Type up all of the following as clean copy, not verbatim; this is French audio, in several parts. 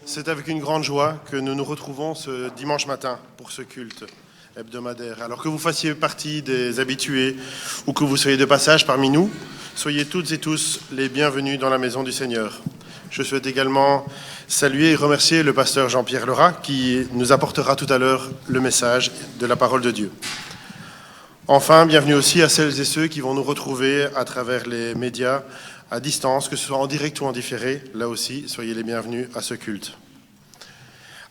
C'est avec une grande joie que nous nous retrouvons ce dimanche matin pour ce culte hebdomadaire. Alors que vous fassiez partie des habitués ou que vous soyez de passage parmi nous, soyez toutes et tous les bienvenus dans la maison du Seigneur. Je souhaite également saluer et remercier le pasteur Jean-Pierre Lerat qui nous apportera tout à l'heure le message de la parole de Dieu. Enfin, bienvenue aussi à celles et ceux qui vont nous retrouver à travers les médias à distance, que ce soit en direct ou en différé. Là aussi, soyez les bienvenus à ce culte.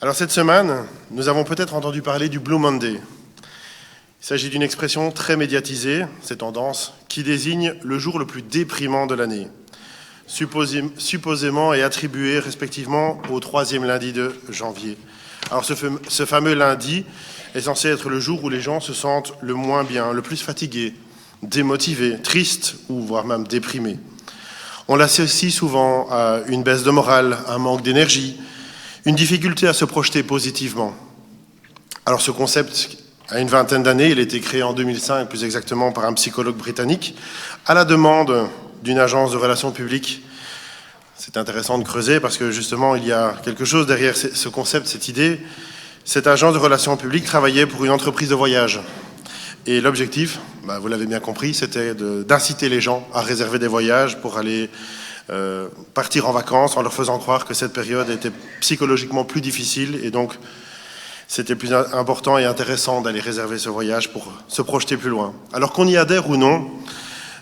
Alors cette semaine, nous avons peut-être entendu parler du Blue Monday. Il s'agit d'une expression très médiatisée, ces tendances, qui désigne le jour le plus déprimant de l'année, supposément et attribué respectivement au 3e lundi de janvier. Alors ce fameux lundi est censé être le jour où les gens se sentent le moins bien, le plus fatigués, démotivés, tristes ou voire même déprimés. On l'associe souvent à une baisse de morale, un manque d'énergie, une difficulté à se projeter positivement. Alors ce concept a une vingtaine d'années, il a été créé en 2005 plus exactement par un psychologue britannique à la demande d'une agence de relations publiques. C'est intéressant de creuser parce que justement il y a quelque chose derrière ce concept, cette idée. Cette agence de relations publiques travaillait pour une entreprise de voyage. Et l'objectif, vous l'avez bien compris, c'était d'inciter les gens à réserver des voyages pour aller partir en vacances en leur faisant croire que cette période était psychologiquement plus difficile et donc c'était plus important et intéressant d'aller réserver ce voyage pour se projeter plus loin. Alors qu'on y adhère ou non,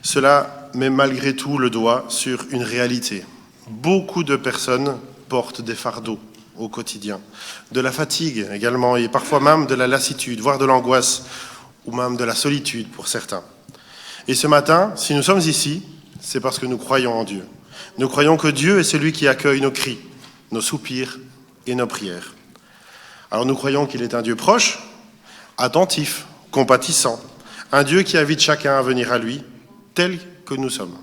cela met malgré tout le doigt sur une réalité. Beaucoup de personnes portent des fardeaux au quotidien, de la fatigue également et parfois même de la lassitude, voire de l'angoisse ou même de la solitude pour certains. Et ce matin, si nous sommes ici, c'est parce que nous croyons en Dieu. Nous croyons que Dieu est celui qui accueille nos cris, nos soupirs et nos prières. Alors nous croyons qu'il est un Dieu proche, attentif, compatissant, un Dieu qui invite chacun à venir à lui, tel que nous sommes.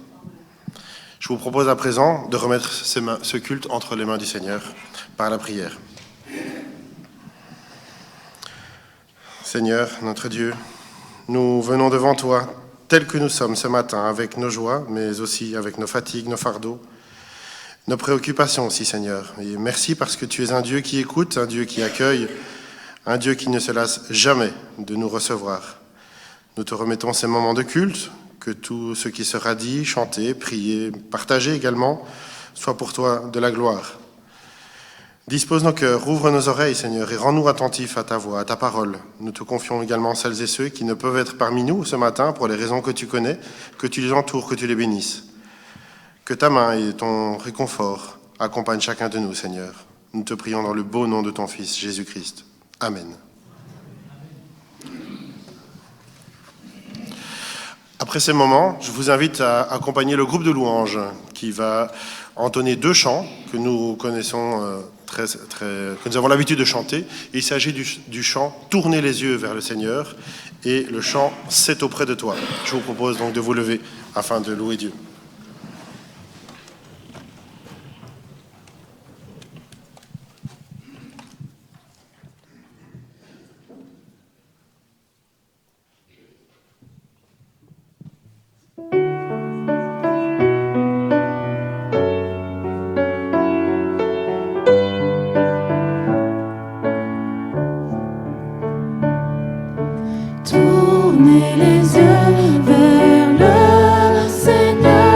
Je vous propose à présent de remettre ce culte entre les mains du Seigneur par la prière. Seigneur, notre Dieu, nous venons devant toi, tels que nous sommes ce matin, avec nos joies, mais aussi avec nos fatigues, nos fardeaux, nos préoccupations aussi, Seigneur. Et merci parce que tu es un Dieu qui écoute, un Dieu qui accueille, un Dieu qui ne se lasse jamais de nous recevoir. Nous te remettons ces moments de culte, que tout ce qui sera dit, chanté, prié, partagé également, soit pour toi de la gloire. Dispose nos cœurs, ouvre nos oreilles, Seigneur, et rends-nous attentifs à ta voix, à ta parole. Nous te confions également celles et ceux qui ne peuvent être parmi nous ce matin pour les raisons que tu connais, que tu les entoures, que tu les bénisses. Que ta main et ton réconfort accompagnent chacun de nous, Seigneur. Nous te prions dans le beau nom de ton Fils, Jésus-Christ. Amen. Après ces moments, je vous invite à accompagner le groupe de louanges qui va entonner 2 chants que nous connaissons que nous avons l'habitude de chanter. Il s'agit du chant « Tournez les yeux vers le Seigneur » et le chant « C'est auprès de toi ». Je vous propose donc de vous lever afin de louer Dieu. Tournez les yeux vers le Seigneur.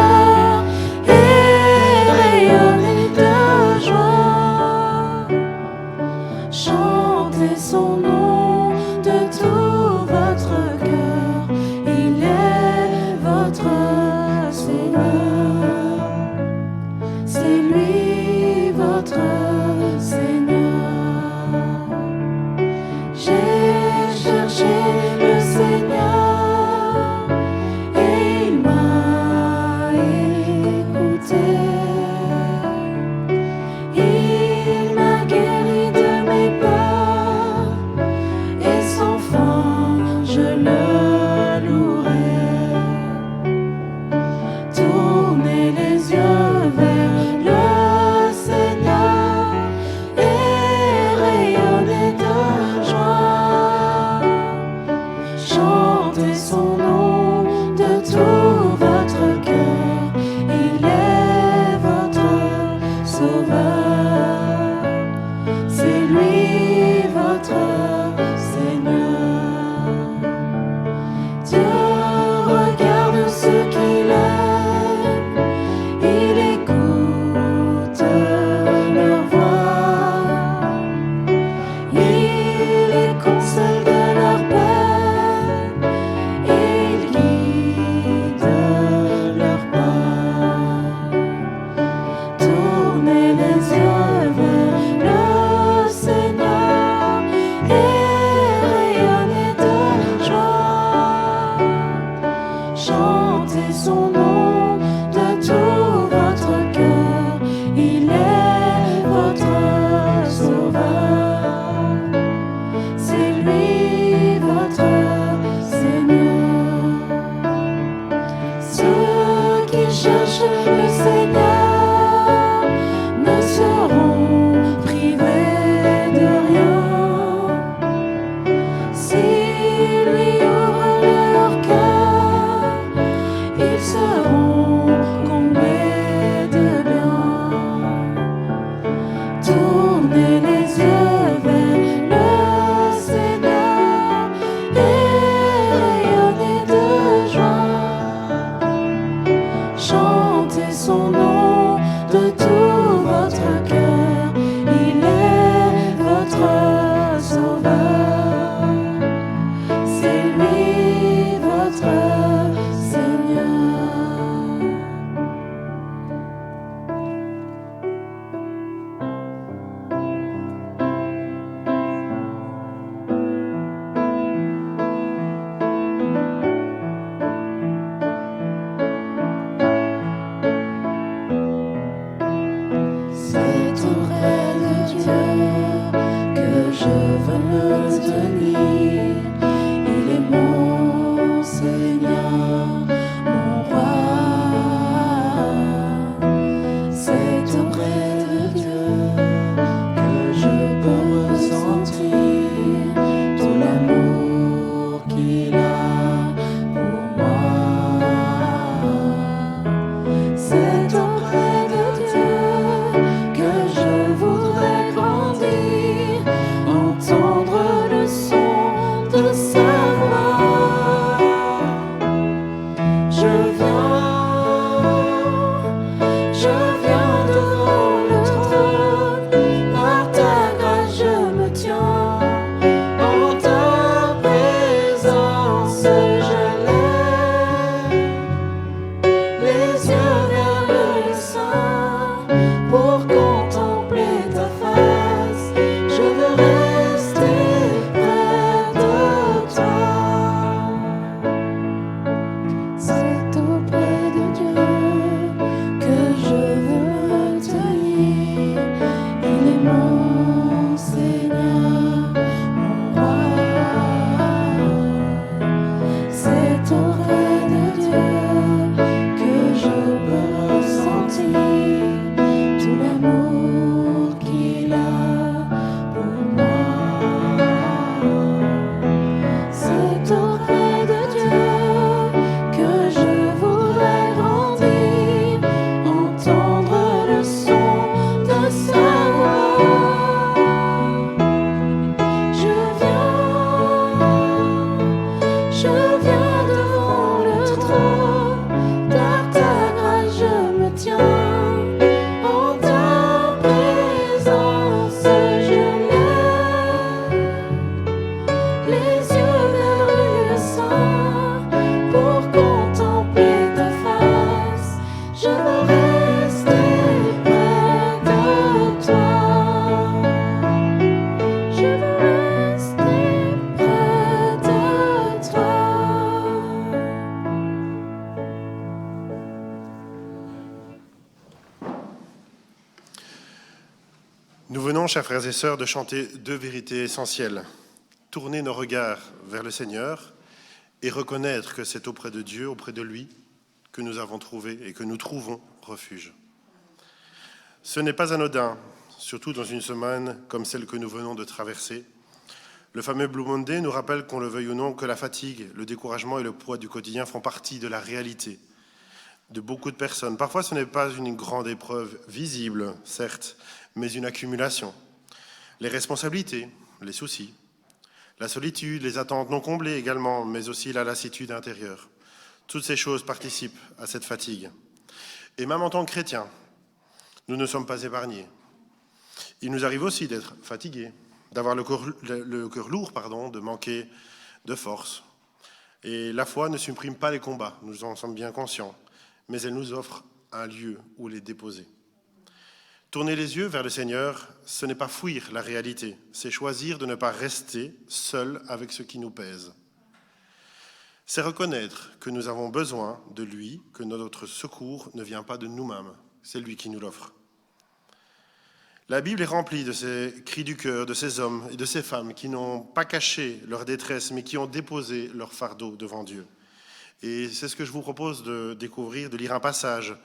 Nous venons, chers frères et sœurs, de chanter deux vérités essentielles. Tourner nos regards vers le Seigneur et reconnaître que c'est auprès de Dieu, auprès de lui, que nous avons trouvé et que nous trouvons refuge. Ce n'est pas anodin, surtout dans une semaine comme celle que nous venons de traverser. Le fameux Blue Monday nous rappelle, qu'on le veuille ou non, que la fatigue, le découragement et le poids du quotidien font partie de la réalité de beaucoup de personnes. Parfois, ce n'est pas une grande épreuve visible, certes, mais une accumulation. Les responsabilités, les soucis, la solitude, les attentes non comblées également, mais aussi la lassitude intérieure. Toutes ces choses participent à cette fatigue. Et même en tant que chrétiens, nous ne sommes pas épargnés. Il nous arrive aussi d'être fatigués, d'avoir le cœur lourd, de manquer de force. Et la foi ne supprime pas les combats, nous en sommes bien conscients, mais elle nous offre un lieu où les déposer. Tourner les yeux vers le Seigneur, ce n'est pas fuir la réalité, c'est choisir de ne pas rester seul avec ce qui nous pèse. C'est reconnaître que nous avons besoin de lui, que notre secours ne vient pas de nous-mêmes, c'est lui qui nous l'offre. La Bible est remplie de ces cris du cœur, de ces hommes et de ces femmes qui n'ont pas caché leur détresse, mais qui ont déposé leur fardeau devant Dieu. Et c'est ce que je vous propose de découvrir, de lire un passage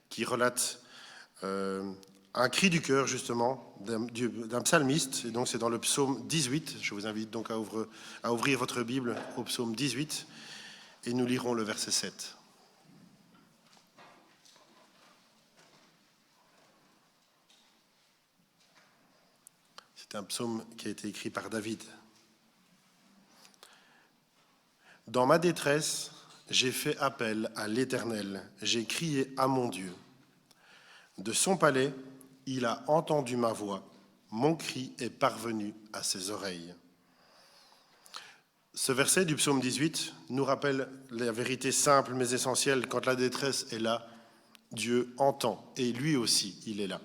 qui relate un cri du cœur, justement, d'un psalmiste. Et donc c'est dans le psaume 18. Je vous invite donc à ouvrir votre Bible au psaume 18 et nous lirons le verset 7. C'est un psaume qui a été écrit par David. Dans ma détresse, j'ai fait appel à l'Éternel, j'ai crié à mon Dieu. De son palais, il a entendu ma voix, mon cri est parvenu à ses oreilles. Ce verset du psaume 18 nous rappelle la vérité simple mais essentielle. Quand la détresse est là, Dieu entend et lui aussi, il est là.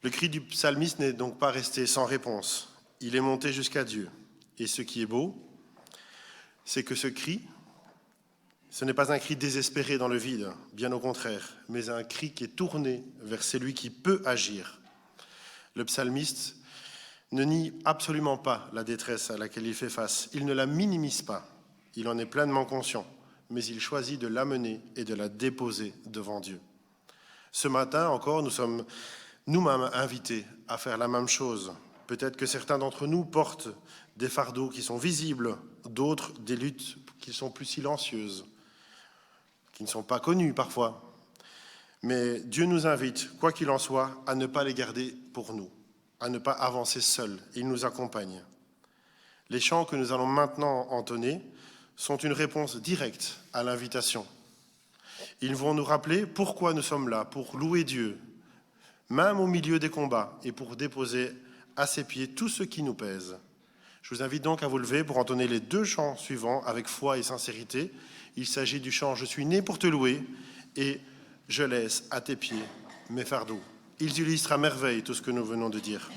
Le cri du psalmiste n'est donc pas resté sans réponse. Il est monté jusqu'à Dieu. Et ce qui est beau, c'est que ce cri, ce n'est pas un cri désespéré dans le vide, bien au contraire, mais un cri qui est tourné vers celui qui peut agir. Le psalmiste ne nie absolument pas la détresse à laquelle il fait face. Il ne la minimise pas. Il en est pleinement conscient, mais il choisit de l'amener et de la déposer devant Dieu. Ce matin encore, nous sommes nous-mêmes invités à faire la même chose. Peut-être que certains d'entre nous portent des fardeaux qui sont visibles, d'autres des luttes qui sont plus silencieuses, qui ne sont pas connues parfois. Mais Dieu nous invite, quoi qu'il en soit, à ne pas les garder pour nous, à ne pas avancer seuls. Il nous accompagne. Les chants que nous allons maintenant entonner sont une réponse directe à l'invitation. Ils vont nous rappeler pourquoi nous sommes là, pour louer Dieu, même au milieu des combats, et pour déposer à ses pieds tout ce qui nous pèse. Je vous invite donc à vous lever pour entonner les 2 chants suivants avec foi et sincérité. Il s'agit du chant « Je suis né pour te louer » et « Je laisse à tes pieds mes fardeaux ». Ils illustrent à merveille tout ce que nous venons de dire.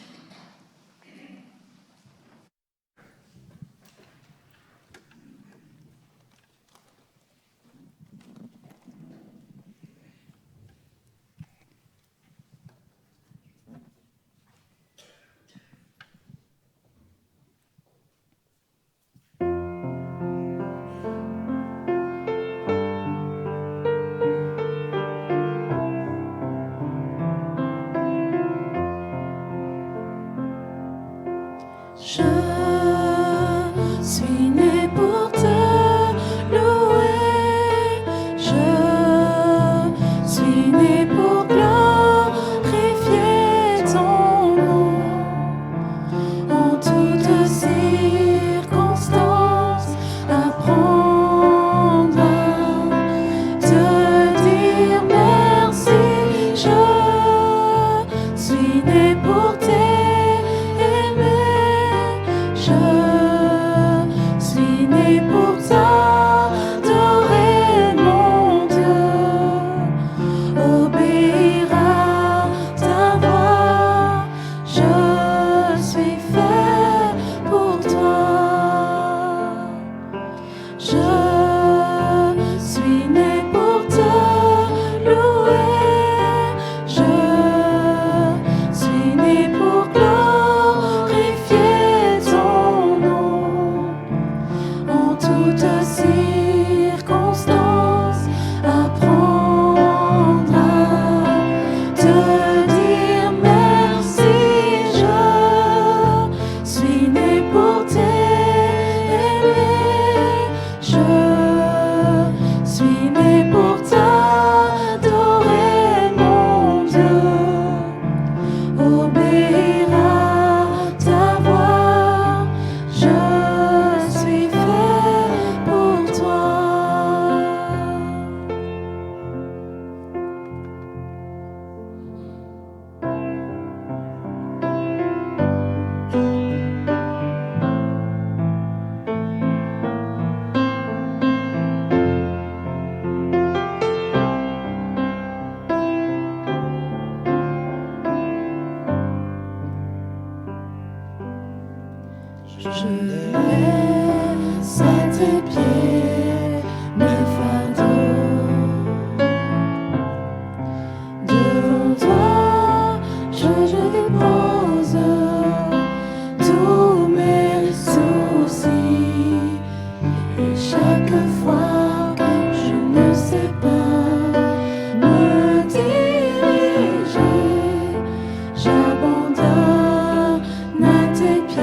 J'abandonne à tes pieds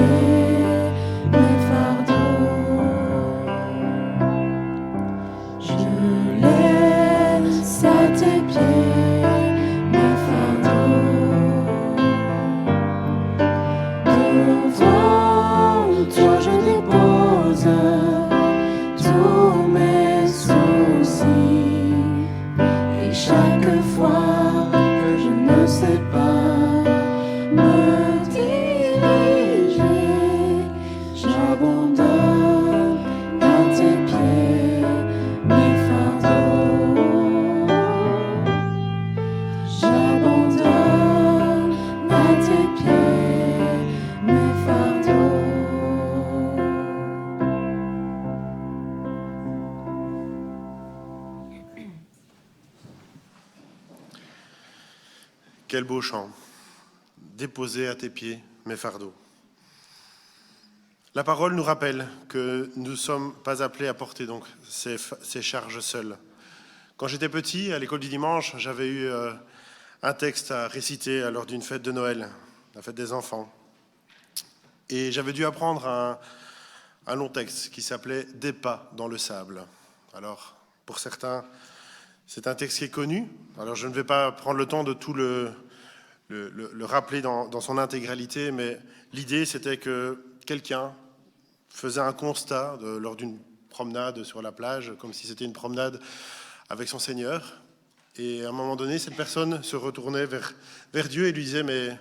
mes fardeaux. pieds mes fardeaux. Quel beau chant. Déposer à tes pieds mes fardeaux. La parole nous rappelle que nous ne sommes pas appelés à porter donc ces charges seuls. Quand j'étais petit, à l'école du dimanche, j'avais eu un texte à réciter lors d'une fête de Noël, la fête des enfants. Et j'avais dû apprendre un long texte qui s'appelait « Des pas dans le sable ». Alors, pour certains, c'est un texte qui est connu. Alors, je ne vais pas prendre le temps de tout le rappeler dans son intégralité, mais l'idée, c'était que quelqu'un faisait un constat lors d'une promenade sur la plage, comme si c'était une promenade avec son Seigneur. Et à un moment donné, cette personne se retournait vers Dieu et lui disait « Mais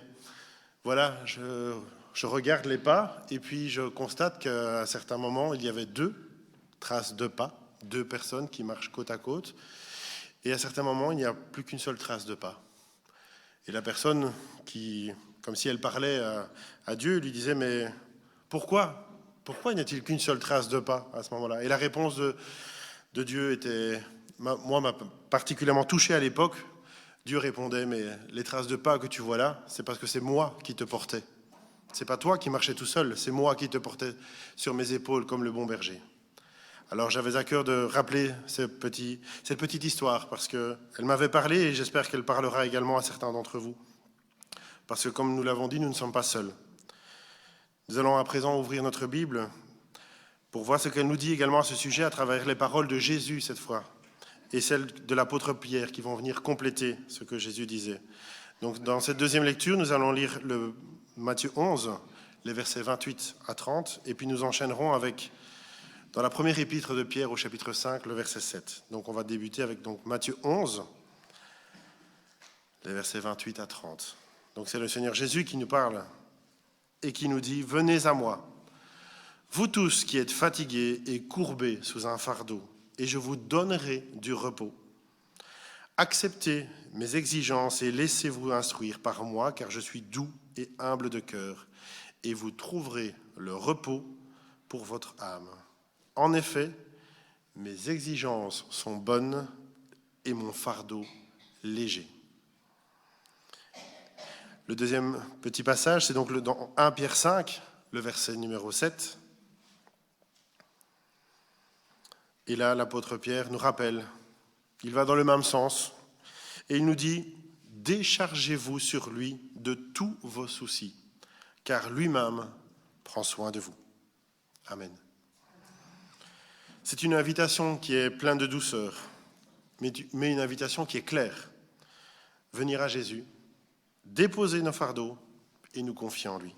voilà, je regarde les pas et puis je constate qu'à certains moments, il y avait 2 traces de pas, 2 personnes qui marchent côte à côte. Et à certains moments, il n'y a plus qu'une seule trace de pas. » Et la personne qui, comme si elle parlait à Dieu, lui disait « Mais pourquoi n'y a-t-il qu'une seule trace de pas à ce moment-là » Et la réponse de Dieu m'a particulièrement touché à l'époque. Dieu répondait « Mais les traces de pas que tu vois là, c'est parce que c'est moi qui te portais. C'est pas toi qui marchais tout seul, c'est moi qui te portais sur mes épaules comme le bon berger. » Alors j'avais à cœur de rappeler cette petite histoire parce qu'elle m'avait parlé et j'espère qu'elle parlera également à certains d'entre vous. Parce que comme nous l'avons dit, nous ne sommes pas seuls. Nous allons à présent ouvrir notre Bible pour voir ce qu'elle nous dit également à ce sujet à travers les paroles de Jésus cette fois et celles de l'apôtre Pierre qui vont venir compléter ce que Jésus disait. Donc dans cette deuxième lecture, nous allons lire le Matthieu 11, les versets 28 à 30 et puis nous enchaînerons avec dans la première épître de Pierre au chapitre 5, le verset 7. Donc on va débuter avec Matthieu 11, les versets 28 à 30. Donc c'est le Seigneur Jésus qui nous parle et qui nous dit « Venez à moi, vous tous qui êtes fatigués et courbés sous un fardeau, et je vous donnerai du repos. Acceptez mes exigences et laissez-vous instruire par moi, car je suis doux et humble de cœur, et vous trouverez le repos pour votre âme. En effet, mes exigences sont bonnes et mon fardeau léger. » Le deuxième petit passage, c'est donc dans 1 Pierre 5, le verset numéro 7. Et là, l'apôtre Pierre nous rappelle, il va dans le même sens, et il nous dit « Déchargez-vous sur lui de tous vos soucis, car lui-même prend soin de vous. » Amen. C'est une invitation qui est pleine de douceur, mais une invitation qui est claire. Venir à Jésus, déposer nos fardeaux et nous confier en lui.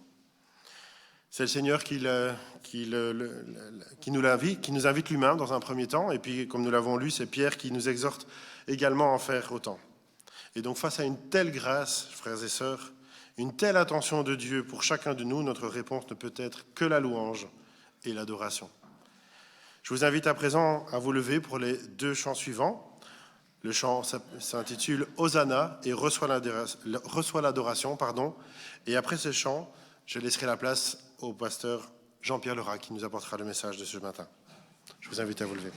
C'est le Seigneur qui nous invite lui-même dans un premier temps, et puis comme nous l'avons lu, c'est Pierre qui nous exhorte également à en faire autant. Et donc face à une telle grâce, frères et sœurs, une telle attention de Dieu pour chacun de nous, notre réponse ne peut être que la louange et l'adoration. Je vous invite à présent à vous lever pour les 2 chants suivants. Le chant s'intitule « Hosanna » et « Reçois l'adoration ». Et après ce chant, je laisserai la place au pasteur Jean-Pierre Lerat qui nous apportera le message de ce matin. Je vous invite à vous lever.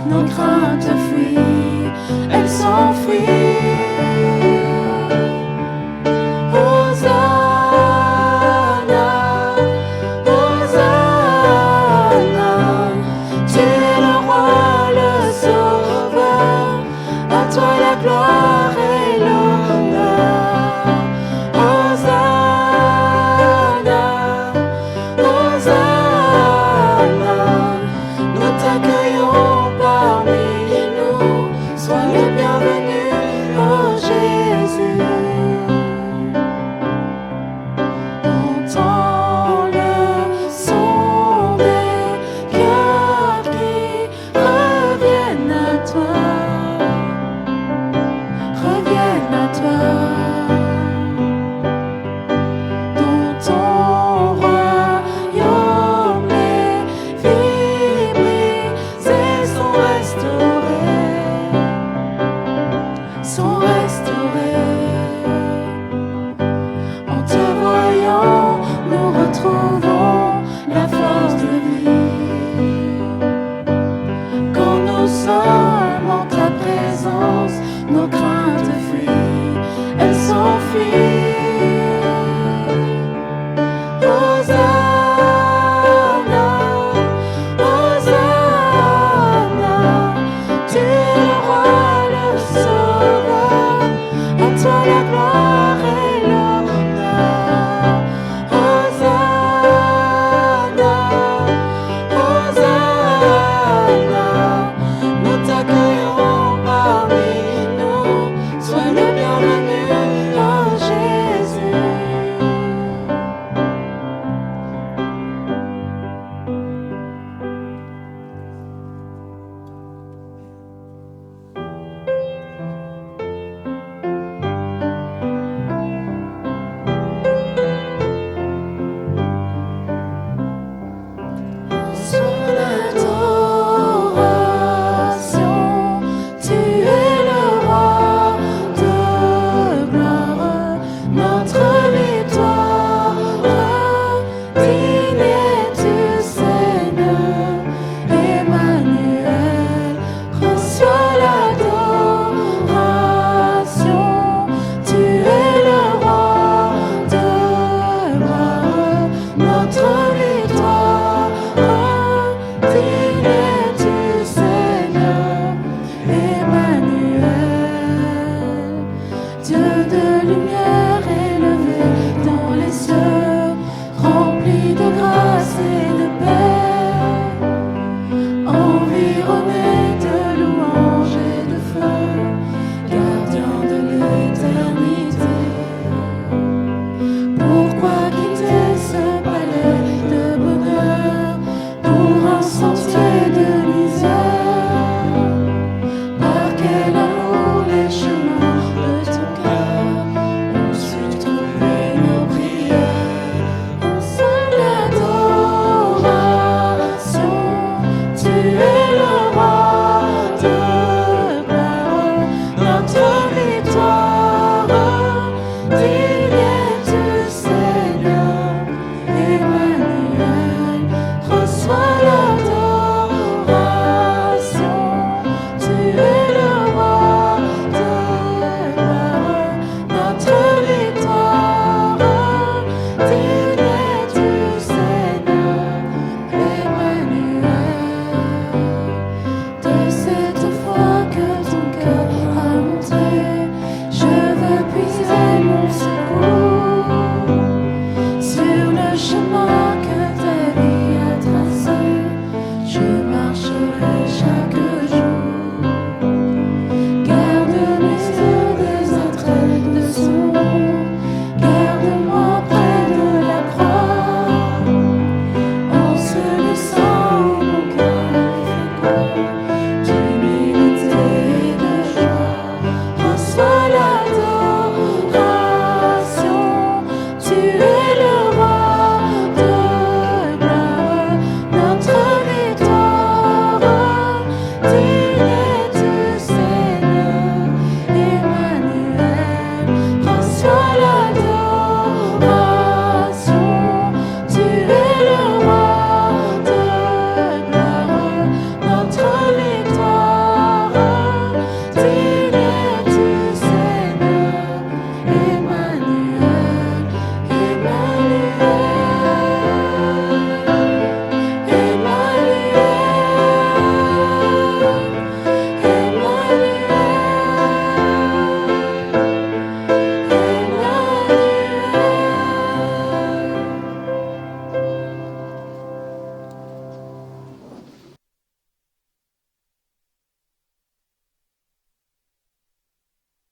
Nos craintes fuient, elles s'enfuient.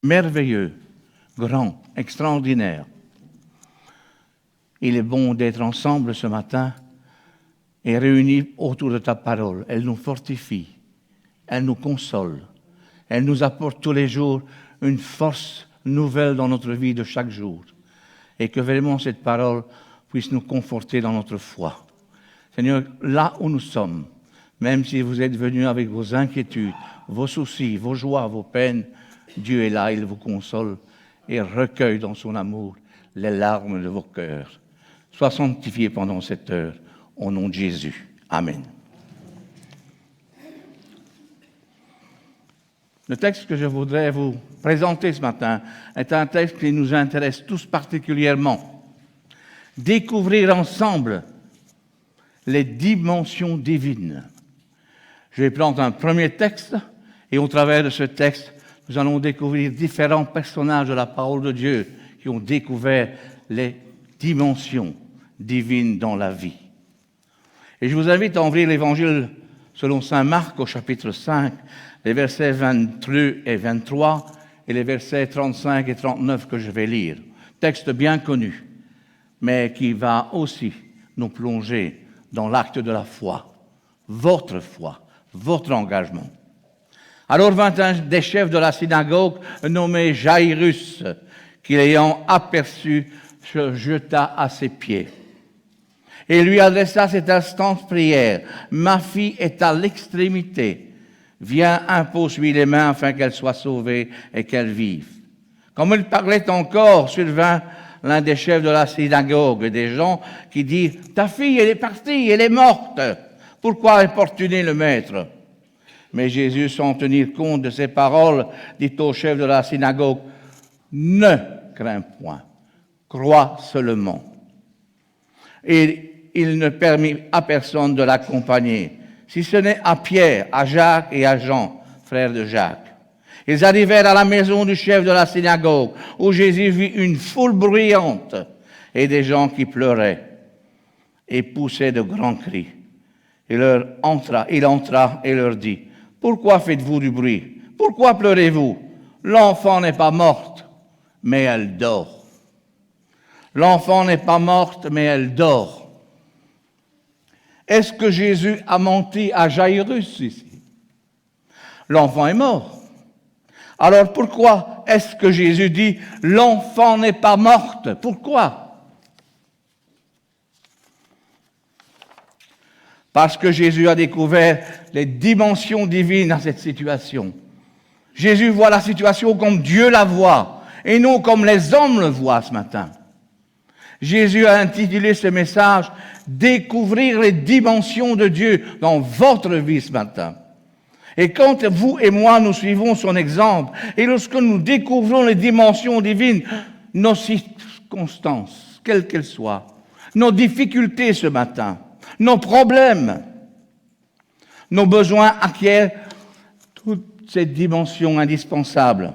merveilleux, grand, extraordinaire. Il est bon d'être ensemble ce matin et réunis autour de ta parole. Elle nous fortifie, elle nous console, elle nous apporte tous les jours une force nouvelle dans notre vie de chaque jour. Et que vraiment cette parole puisse nous conforter dans notre foi. Seigneur, là où nous sommes, même si vous êtes venus avec vos inquiétudes, vos soucis, vos joies, vos peines, Dieu est là, il vous console et recueille dans son amour les larmes de vos cœurs. Sois sanctifié pendant cette heure, au nom de Jésus. Amen. Le texte que je voudrais vous présenter ce matin est un texte qui nous intéresse tous particulièrement. Découvrir ensemble les dimensions divines. Je vais prendre un premier texte et au travers de ce texte, nous allons découvrir différents personnages de la parole de Dieu qui ont découvert les dimensions divines dans la vie. Et je vous invite à ouvrir l'Évangile selon saint Marc au chapitre 5, les versets 22 et 23 et les versets 35 et 39 que je vais lire. Texte bien connu, mais qui va aussi nous plonger dans l'acte de la foi, votre engagement. Alors vint un des chefs de la synagogue nommé Jairus, qui l'ayant aperçu, se jeta à ses pieds et lui adressa cette instante prière. Ma fille est à l'extrémité. Viens, impose-lui les mains afin qu'elle soit sauvée et qu'elle vive. Comme il parlait encore, survint l'un des chefs de la synagogue, des gens qui dirent « Ta fille, elle est partie, elle est morte. Pourquoi importuner le maître ?» Mais Jésus, sans tenir compte de ces paroles, dit au chef de la synagogue, « Ne crains point, crois seulement. » Et il ne permit à personne de l'accompagner, si ce n'est à Pierre, à Jacques et à Jean, frères de Jacques. Ils arrivèrent à la maison du chef de la synagogue, où Jésus vit une foule bruyante et des gens qui pleuraient et poussaient de grands cris. Il entra et leur dit, « Pourquoi faites-vous du bruit? Pourquoi pleurez-vous? L'enfant n'est pas morte, mais elle dort. » L'enfant n'est pas morte, mais elle dort. Est-ce que Jésus a menti à Jairus ici? L'enfant est mort. Alors pourquoi est-ce que Jésus dit « L'enfant n'est pas morte » ? Pourquoi? Parce que Jésus a découvert les dimensions divines à cette situation. Jésus voit la situation comme Dieu la voit, et non comme les hommes le voient ce matin. Jésus a intitulé ce message « Découvrir les dimensions de Dieu dans votre vie ce matin ». Et quand vous et moi, nous suivons son exemple, et lorsque nous découvrons les dimensions divines, nos circonstances, quelles qu'elles soient, nos difficultés ce matin, nos problèmes, nos besoins acquièrent toutes ces dimensions indispensables.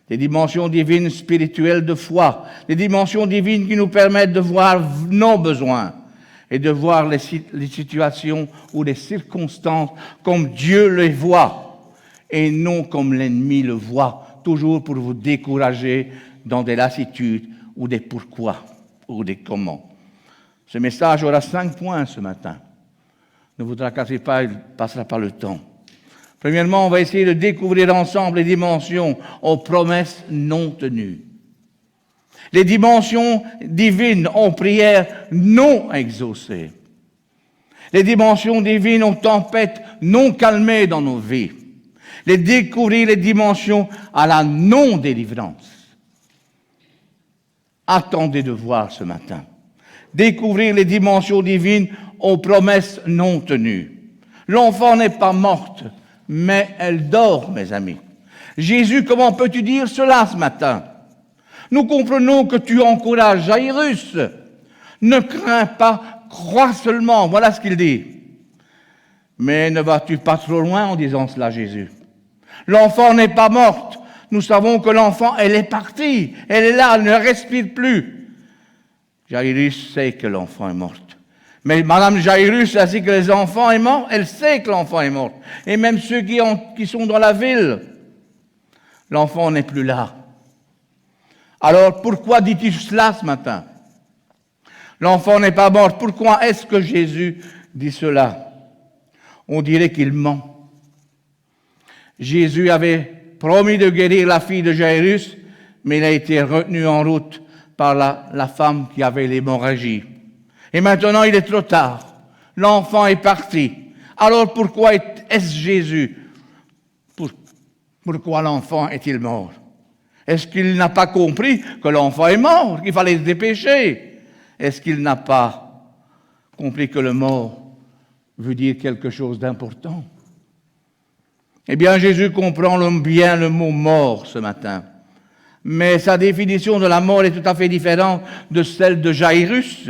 Des dimensions divines spirituelles de foi, des dimensions divines qui nous permettent de voir nos besoins et de voir les situations ou les circonstances comme Dieu les voit et non comme l'ennemi le voit, toujours pour vous décourager dans des lassitudes ou des pourquoi ou des comment. Ce message aura 5 points ce matin. Ne vous tracassez pas, il passera par le temps. Premièrement, on va essayer de découvrir ensemble les dimensions aux promesses non tenues. Les dimensions divines aux prières non exaucées. Les dimensions divines aux tempêtes non calmées dans nos vies. Découvrir les dimensions à la non-délivrance. Attendez de voir ce matin. Découvrir les dimensions divines aux promesses non tenues. L'enfant n'est pas morte, mais elle dort, mes amis. Jésus, comment peux-tu dire cela ce matin? Nous comprenons que tu encourages Jairus. Ne crains pas, crois seulement. Voilà ce qu'il dit. Mais ne vas-tu pas trop loin en disant cela, Jésus? L'enfant n'est pas morte. Nous savons que l'enfant, elle est partie. Elle est là, elle ne respire plus. Jairus sait que l'enfant est morte. Mais Madame Jairus, ainsi que les enfants est mort, elle sait que l'enfant est mort. Et même ceux qui sont dans la ville, l'enfant n'est plus là. Alors pourquoi dis-tu cela ce matin? L'enfant n'est pas mort. Pourquoi est-ce que Jésus dit cela? On dirait qu'il ment. Jésus avait promis de guérir la fille de Jairus, mais il a été retenu en route par la femme qui avait l'hémorragie. Et maintenant, il est trop tard. L'enfant est parti. Alors pourquoi est-ce Jésus? Pourquoi l'enfant est-il mort? Est-ce qu'il n'a pas compris que l'enfant est mort, qu'il fallait se dépêcher? Est-ce qu'il n'a pas compris que le mort veut dire quelque chose d'important? Eh bien, Jésus comprend bien le mot mort ce matin. Mais sa définition de la mort est tout à fait différente de celle de Jairus,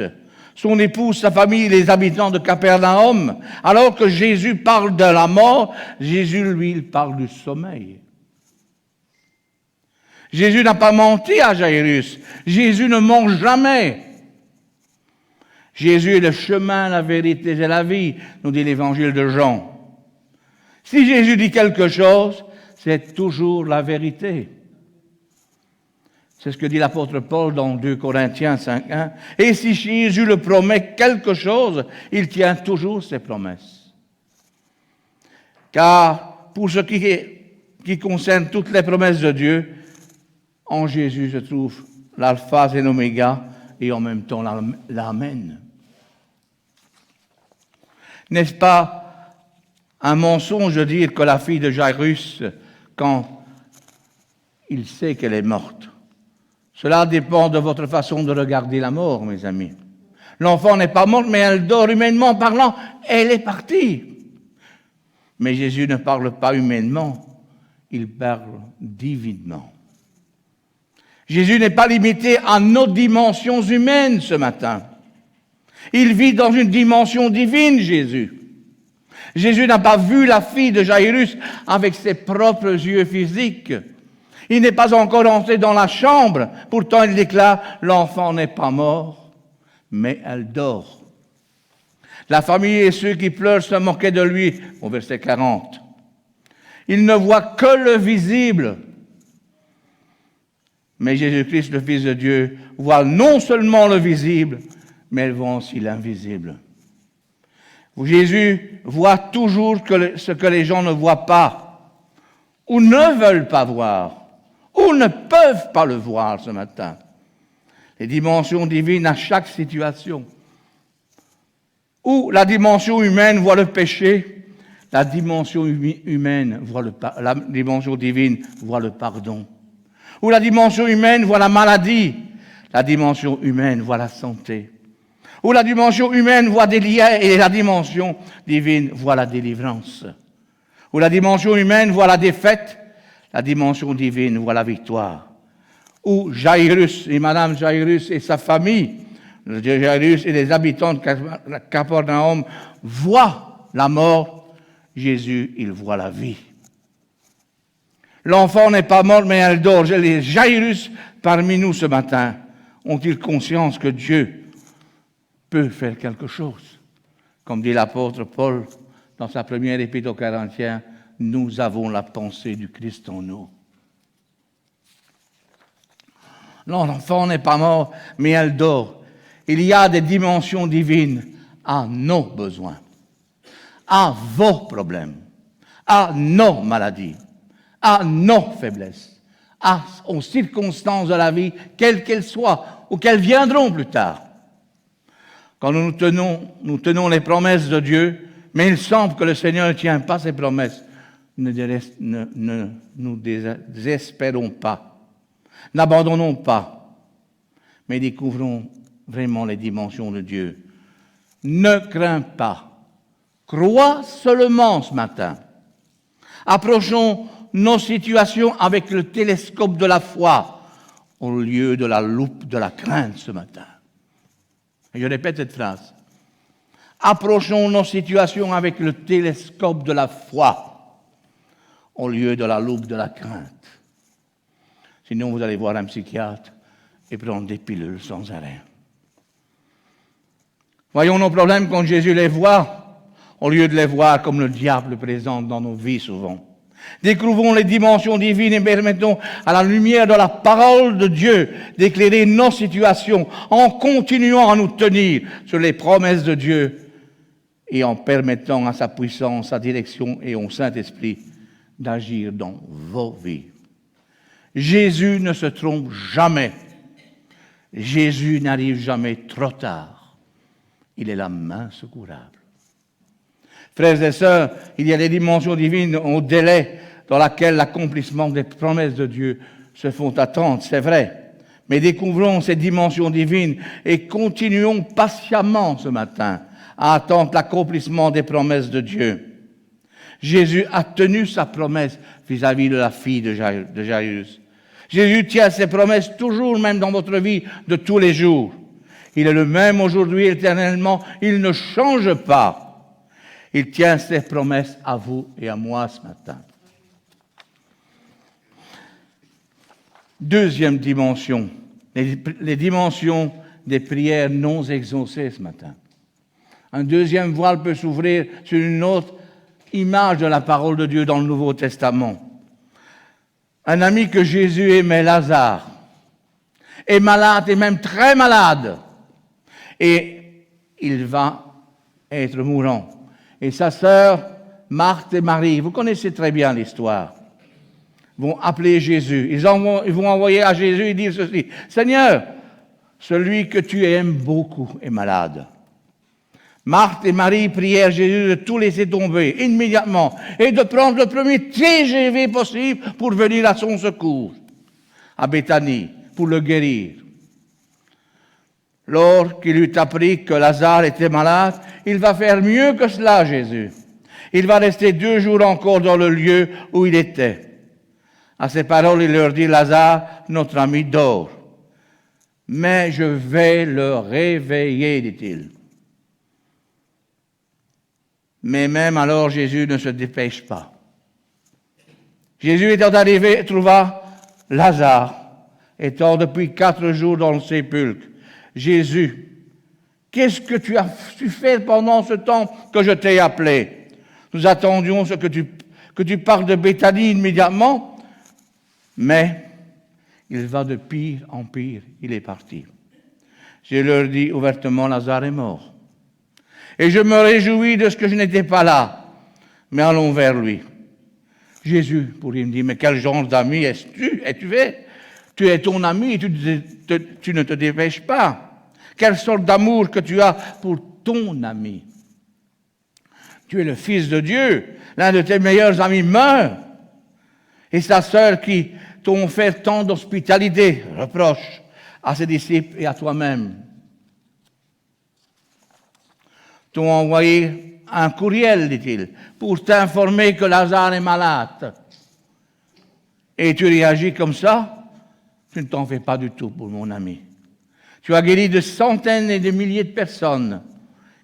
son épouse, sa famille, les habitants de Capernaum. Alors que Jésus parle de la mort, Jésus, lui, il parle du sommeil. Jésus n'a pas menti à Jairus. Jésus ne ment jamais. Jésus est le chemin, la vérité et la vie, nous dit l'évangile de Jean. Si Jésus dit quelque chose, c'est toujours la vérité. C'est ce que dit l'apôtre Paul dans 2 Corinthiens 5:1. Et si Jésus le promet quelque chose, il tient toujours ses promesses. Car pour ce qui concerne toutes les promesses de Dieu, en Jésus se trouve l'alpha et l'oméga et en même temps l'amen. N'est-ce pas un mensonge de dire que la fille de Jairus, quand il sait qu'elle est morte? Cela dépend de votre façon de regarder la mort, mes amis. L'enfant n'est pas morte, mais elle dort humainement parlant. Elle est partie. Mais Jésus ne parle pas humainement, il parle divinement. Jésus n'est pas limité à nos dimensions humaines ce matin. Il vit dans une dimension divine, Jésus. Jésus n'a pas vu la fille de Jairus avec ses propres yeux physiques. Il n'est pas encore entré dans la chambre. Pourtant, il déclare, l'enfant n'est pas mort, mais elle dort. La famille et ceux qui pleurent se moquaient de lui, au verset 40. Il ne voit que le visible. Mais Jésus-Christ, le Fils de Dieu, voit non seulement le visible, mais il voit aussi l'invisible. Jésus voit toujours ce que les gens ne voient pas, ou ne veulent pas voir, ou ne peuvent pas le voir ce matin. Les dimensions divines à chaque situation. Où la dimension humaine voit le péché, la dimension humaine voit la dimension divine voit le pardon. Où la dimension humaine voit la maladie, la dimension humaine voit la santé. Où la dimension humaine voit des liens et la dimension divine voit la délivrance. Où la dimension humaine voit la défaite, la dimension divine voit la victoire. Où Jairus et Madame Jairus et sa famille, Jairus et les habitants de Capernaum voient la mort, Jésus, il voit la vie. L'enfant n'est pas mort, mais elle dort. Les Jairus parmi nous ce matin ont-ils conscience que Dieu peut faire quelque chose? Comme dit l'apôtre Paul dans sa première épître aux Corinthiens, nous avons la pensée du Christ en nous. Non, l'enfant n'est pas mort, mais elle dort. Il y a des dimensions divines à nos besoins, à vos problèmes, à nos maladies, à nos faiblesses, aux circonstances de la vie, quelles qu'elles soient, ou qu'elles viendront plus tard. Quand nous tenons les promesses de Dieu, mais il semble que le Seigneur ne tient pas ses promesses, ne nous désespérons pas, n'abandonnons pas, mais découvrons vraiment les dimensions de Dieu. Ne crains pas, crois seulement ce matin. Approchons nos situations avec le télescope de la foi au lieu de la loupe de la crainte ce matin. Et je répète cette phrase. Approchons nos situations avec le télescope de la foi au lieu de la loupe de la crainte. Sinon, vous allez voir un psychiatre et prendre des pilules sans arrêt. Voyons nos problèmes quand Jésus les voit, au lieu de les voir comme le diable le présente dans nos vies souvent. Découvrons les dimensions divines et permettons à la lumière de la parole de Dieu d'éclairer nos situations en continuant à nous tenir sur les promesses de Dieu et en permettant à sa puissance, sa direction et au Saint-Esprit d'agir dans vos vies. Jésus ne se trompe jamais. Jésus n'arrive jamais trop tard. Il est la main secourable. Frères et sœurs, il y a des dimensions divines au délai dans laquelle l'accomplissement des promesses de Dieu se font attendre, c'est vrai. Mais découvrons ces dimensions divines et continuons patiemment ce matin à attendre l'accomplissement des promesses de Dieu. Jésus a tenu sa promesse vis-à-vis de la fille de Jairus. Jésus tient ses promesses toujours, même dans votre vie de tous les jours. Il est le même aujourd'hui, éternellement. Il ne change pas. Il tient ses promesses à vous et à moi ce matin. Deuxième dimension, les dimensions des prières non exaucées ce matin. Un deuxième voile peut s'ouvrir sur une autre image de la parole de Dieu dans le Nouveau Testament. Un ami que Jésus aimait, Lazare, est malade et même très malade. Et il va être mourant. Et sa sœur, Marthe et Marie, vous connaissez très bien l'histoire, vont appeler Jésus. Ils vont envoyer à Jésus et dire ceci: Seigneur, celui que tu aimes beaucoup est malade. Marthe et Marie prièrent Jésus de tout laisser tomber immédiatement et de prendre le premier TGV possible pour venir à son secours, à Béthanie, pour le guérir. Lorsqu'il eut appris que Lazare était malade, il va faire mieux que cela, Jésus. Il va rester 2 jours encore dans le lieu où il était. À ces paroles, il leur dit: Lazare, notre ami, dort. Mais je vais le réveiller, dit-il. Mais même alors, Jésus ne se dépêche pas. Jésus étant arrivé, trouva Lazare, étant depuis 4 jours dans le sépulcre. Jésus, qu'est-ce que tu as su faire pendant ce temps que je t'ai appelé? Nous attendions que tu partes de Béthanie immédiatement, mais il va de pire en pire, il est parti. Je leur dis ouvertement: Lazare est mort. Et je me réjouis de ce que je n'étais pas là, mais allons vers lui. Jésus, pour lui, me dit: mais quel genre d'ami es-tu? Tu es ton ami et tu ne te dépêches pas. Quelle sorte d'amour que tu as pour ton ami? Tu es le Fils de Dieu, l'un de tes meilleurs amis meurt. Et sa sœur qui t'ont fait tant d'hospitalité reproche à ses disciples et à toi-même. T'ont envoyé un courriel, dit-il, pour t'informer que Lazare est malade. Et tu réagis comme ça? Tu ne t'en fais pas du tout pour mon ami. Tu as guéri de centaines et de milliers de personnes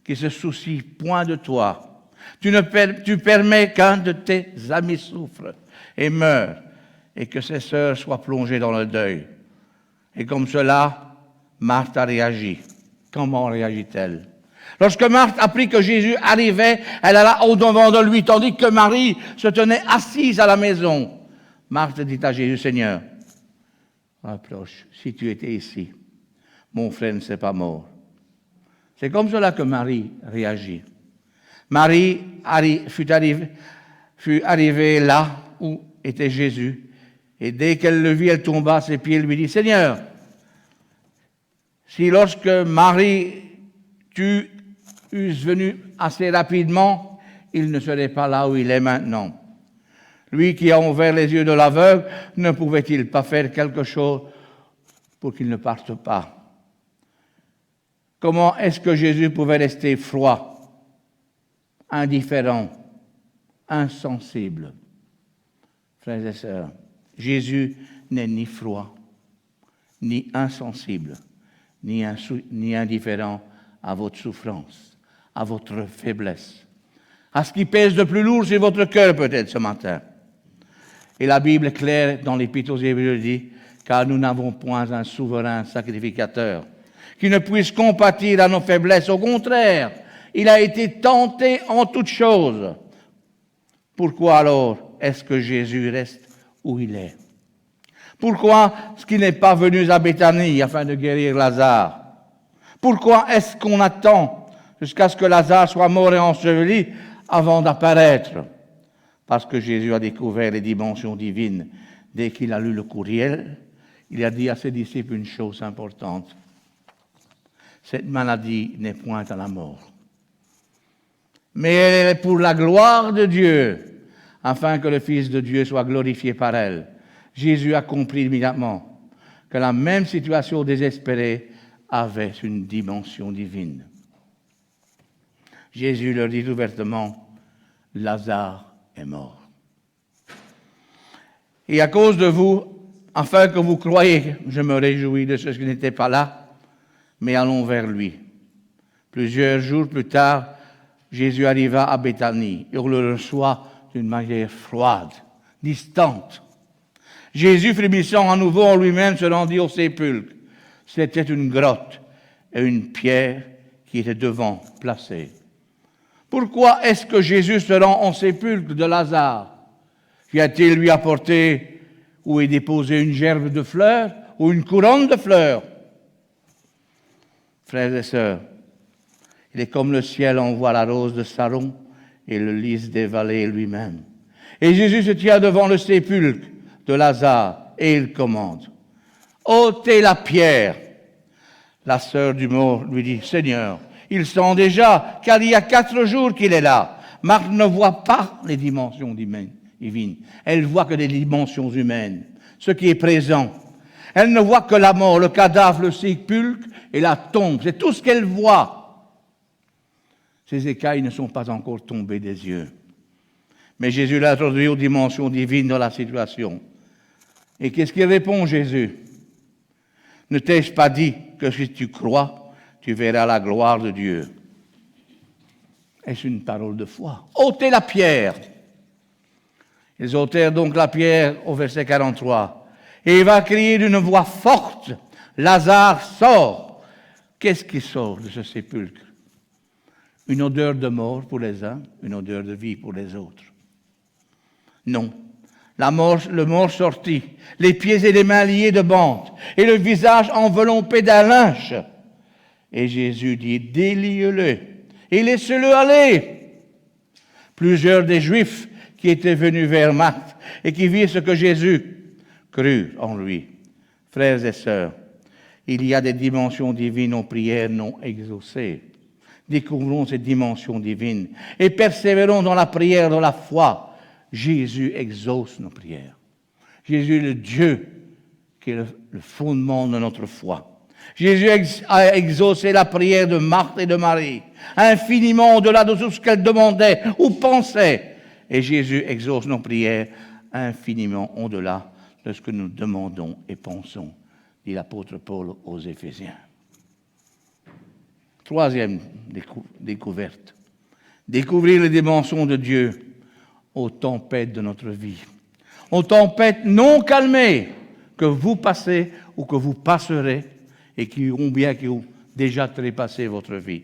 qui se soucient point de toi. Tu permets qu'un de tes amis souffre et meure et que ses sœurs soient plongées dans le deuil. Et comme cela, Marthe a réagi. Comment réagit-elle? Lorsque Marthe apprit que Jésus arrivait, elle alla au-devant de lui, tandis que Marie se tenait assise à la maison. Marthe dit à Jésus: Seigneur, approche, si tu étais ici, mon frère ne serait pas mort. C'est comme cela que Marie réagit. Marie fut arrivée là où était Jésus, et dès qu'elle le vit, elle tomba à ses pieds et lui dit: Seigneur, si lorsque Marie, tu eusses venu assez rapidement, il ne serait pas là où il est maintenant. Lui qui a ouvert les yeux de l'aveugle, ne pouvait-il pas faire quelque chose pour qu'il ne parte pas? Comment est-ce que Jésus pouvait rester froid, indifférent, insensible? Frères et sœurs, Jésus n'est ni froid, ni insensible, ni indifférent à votre souffrance, à votre faiblesse, à ce qui pèse de plus lourd sur votre cœur peut-être ce matin. Et la Bible est claire dans l'Épître aux Hébreux dit: car nous n'avons point un souverain sacrificateur qui ne puisse compatir à nos faiblesses. Au contraire, il a été tenté en toutes choses. Pourquoi alors est-ce que Jésus reste où il est? Pourquoi est-ce qu'il n'est pas venu à Béthanie afin de guérir Lazare? Pourquoi est-ce qu'on attend jusqu'à ce que Lazare soit mort et enseveli avant d'apparaître? Parce que Jésus a découvert les dimensions divines. Dès qu'il a lu le courriel, il a dit à ses disciples une chose importante: cette maladie n'est point à la mort, mais elle est pour la gloire de Dieu, afin que le Fils de Dieu soit glorifié par elle. Jésus a compris immédiatement que la même situation désespérée avait une dimension divine. Jésus leur dit ouvertement: Lazare est est mort. Et à cause de vous, afin que vous croyiez, je me réjouis de ceux qui n'étaient pas là, mais allons vers lui. Plusieurs jours plus tard, Jésus arriva à Béthanie et on le reçoit d'une manière froide, distante. Jésus, frémissant à nouveau en lui-même, se rendit au sépulcre. C'était une grotte et une pierre qui était devant, placée. Pourquoi est-ce que Jésus se rend au sépulcre de Lazare? Vient-il lui apporter ou y déposer une gerbe de fleurs ou une couronne de fleurs? Frères et sœurs, il est comme le ciel envoie la rose de Saron et le lys des vallées lui-même. Et Jésus se tient devant le sépulcre de Lazare et il commande: ôtez la pierre. La sœur du mort lui dit: Seigneur, il sent déjà, car il y a 4 jours qu'il est là. Marthe ne voit pas les dimensions divines. Elle voit que les dimensions humaines, ce qui est présent. Elle ne voit que la mort, le cadavre, le sépulcre et la tombe. C'est tout ce qu'elle voit. Ces écailles ne sont pas encore tombées des yeux. Mais Jésus l'a introduit aux dimensions divines dans la situation. Et qu'est-ce qu'il répond, Jésus? Ne t'ai-je pas dit que si tu crois, tu verras la gloire de Dieu? Est-ce une parole de foi? Ôtez la pierre. Ils ôtèrent donc la pierre au verset 43. Et il va crier d'une voix forte: Lazare, sort! Qu'est-ce qui sort de ce sépulcre? Une odeur de mort pour les uns, une odeur de vie pour les autres. Non. Le mort sortit, les pieds et les mains liés de bandes, et le visage enveloppé d'un linge. Et Jésus dit: déliez-le et laissez-le aller. Plusieurs des Juifs qui étaient venus vers Marthe et qui virent ce que Jésus crurent en lui. Frères et sœurs, il y a des dimensions divines aux prières non exaucées. Découvrons ces dimensions divines et persévérons dans la prière de la foi. Jésus exauce nos prières. Jésus est le Dieu qui est le fondement de notre foi. Jésus a exaucé la prière de Marthe et de Marie, infiniment au-delà de tout ce qu'elles demandaient ou pensaient. Et Jésus exauce nos prières infiniment au-delà de ce que nous demandons et pensons, dit l'apôtre Paul aux Éphésiens. Troisième découverte. Découvrir les dimensions de Dieu aux tempêtes de notre vie. Aux tempêtes non calmées que vous passez ou que vous passerez et qui ont déjà trépassé votre vie.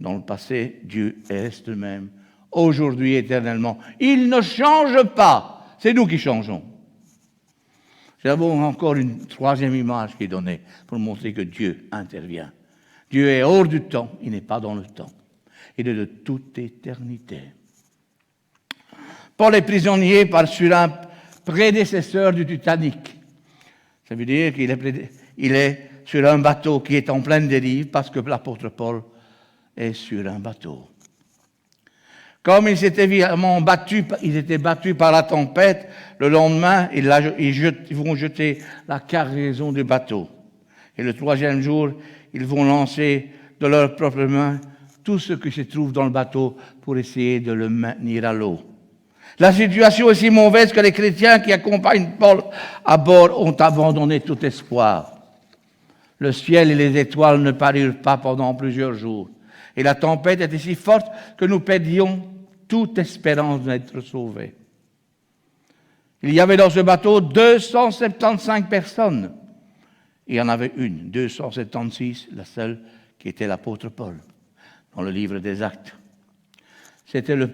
Dans le passé, Dieu reste le même, aujourd'hui, éternellement. Il ne change pas. C'est nous qui changeons. Nous avons encore une troisième image qui est donnée pour montrer que Dieu intervient. Dieu est hors du temps, il n'est pas dans le temps. Il est de toute éternité. Paul est prisonnier sur un prédécesseur du Titanic. Ça veut dire qu'il est sur un bateau qui est en pleine dérive parce que l'apôtre Paul est sur un bateau. Comme il s'était évidemment battu par la tempête, le lendemain, ils vont jeter la cargaison du bateau. Et le 3e jour, ils vont lancer de leurs propres mains tout ce qui se trouve dans le bateau pour essayer de le maintenir à l'eau. La situation est si mauvaise que les chrétiens qui accompagnent Paul à bord ont abandonné tout espoir. Le ciel et les étoiles ne parurent pas pendant plusieurs jours. Et la tempête était si forte que nous perdions toute espérance d'être sauvés. Il y avait dans ce bateau 275 personnes. Il y en avait 276, la seule qui était l'apôtre Paul, dans le livre des Actes. C'était le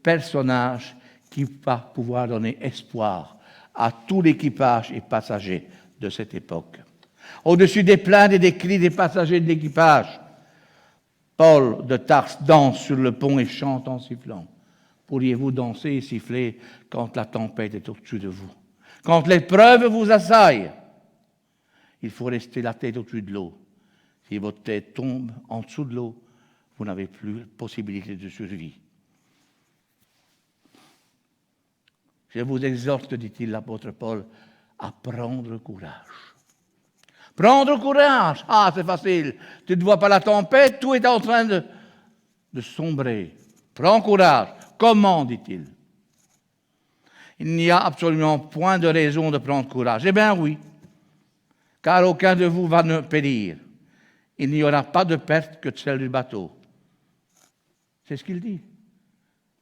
personnage qui va pouvoir donner espoir à tout l'équipage et passagers de cette époque. Au-dessus des plaintes et des cris des passagers de l'équipage, Paul de Tarse danse sur le pont et chante en sifflant. Pourriez-vous danser et siffler quand la tempête est au-dessus de vous? Quand l'épreuve vous assaille, il faut rester la tête au-dessus de l'eau. Si votre tête tombe en dessous de l'eau, vous n'avez plus de possibilité de survie. Je vous exhorte, dit-il l'apôtre Paul, à prendre courage. Prendre courage. Ah, c'est facile. Tu ne vois pas la tempête, tout est en train de sombrer. Prends courage. Comment, dit-il? Il n'y a absolument point de raison de prendre courage. Eh bien oui, car aucun de vous va ne périr. Il n'y aura pas de perte que de celle du bateau. C'est ce qu'il dit.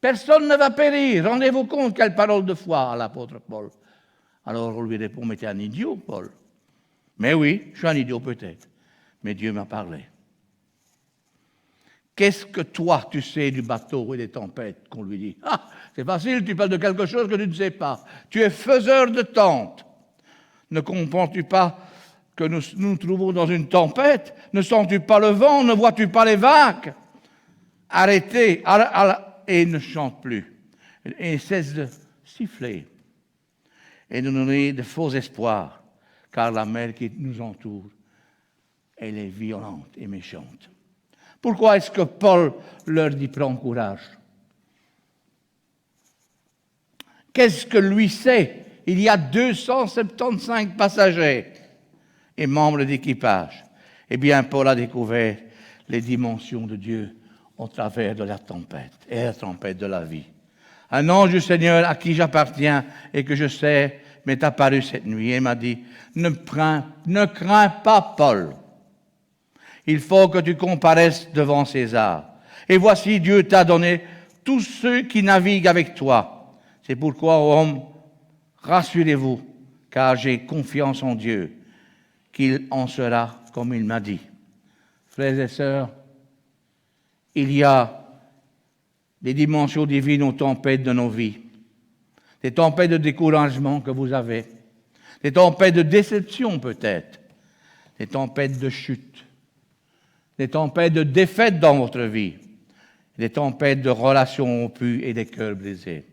Personne ne va périr. Rendez-vous compte, quelle parole de foi à l'apôtre Paul. Alors on lui répond, mais t'es un idiot, Paul. Mais oui, je suis un idiot peut-être, mais Dieu m'a parlé. Qu'est-ce que toi, tu sais du bateau et des tempêtes, qu'on lui dit? Ah, c'est facile, tu parles de quelque chose que tu ne sais pas. Tu es faiseur de tentes. Ne comprends-tu pas que nous nous trouvons dans une tempête? Ne sens-tu pas le vent? Ne vois-tu pas les vagues? Arrêtez et ne chante plus. Et cesse de siffler. Et de nous donner de faux espoirs, car la mer qui nous entoure, elle est violente et méchante. Pourquoi est-ce que Paul leur dit « prends courage » ? Qu'est-ce que lui sait ? Il y a 275 passagers et membres d'équipage. Eh bien, Paul a découvert les dimensions de Dieu au travers de la tempête et la tempête de la vie. Un ange du Seigneur à qui j'appartiens et que je sais m'est apparu cette nuit et m'a dit « ne crains pas, Paul. Il faut que tu comparaisses devant César. Et voici, Dieu t'a donné tous ceux qui naviguent avec toi. C'est pourquoi, hommes, rassurez-vous, car j'ai confiance en Dieu, qu'il en sera comme il m'a dit. » Frères et sœurs, il y a des dimensions divines aux tempêtes de nos vies. Des tempêtes de découragement que vous avez. Des tempêtes de déception peut-être. Des tempêtes de chute. Des tempêtes de défaite dans votre vie. Des tempêtes de relations rompues et des cœurs brisés.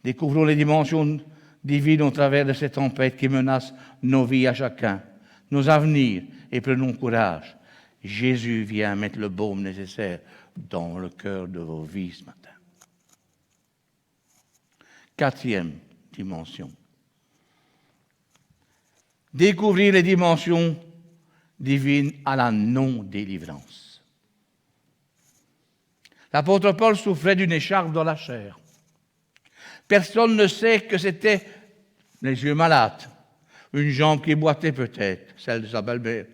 Découvrons les dimensions divines au travers de ces tempêtes qui menacent nos vies à chacun, nos avenirs, et prenons courage. Jésus vient mettre le baume nécessaire dans le cœur de vos vies ce matin. Quatrième dimension. Découvrir les dimensions divines à la non-délivrance. L'apôtre Paul souffrait d'une écharpe dans la chair. Personne ne sait que c'était les yeux malades, une jambe qui boitait peut-être, celle de sa belle-mère.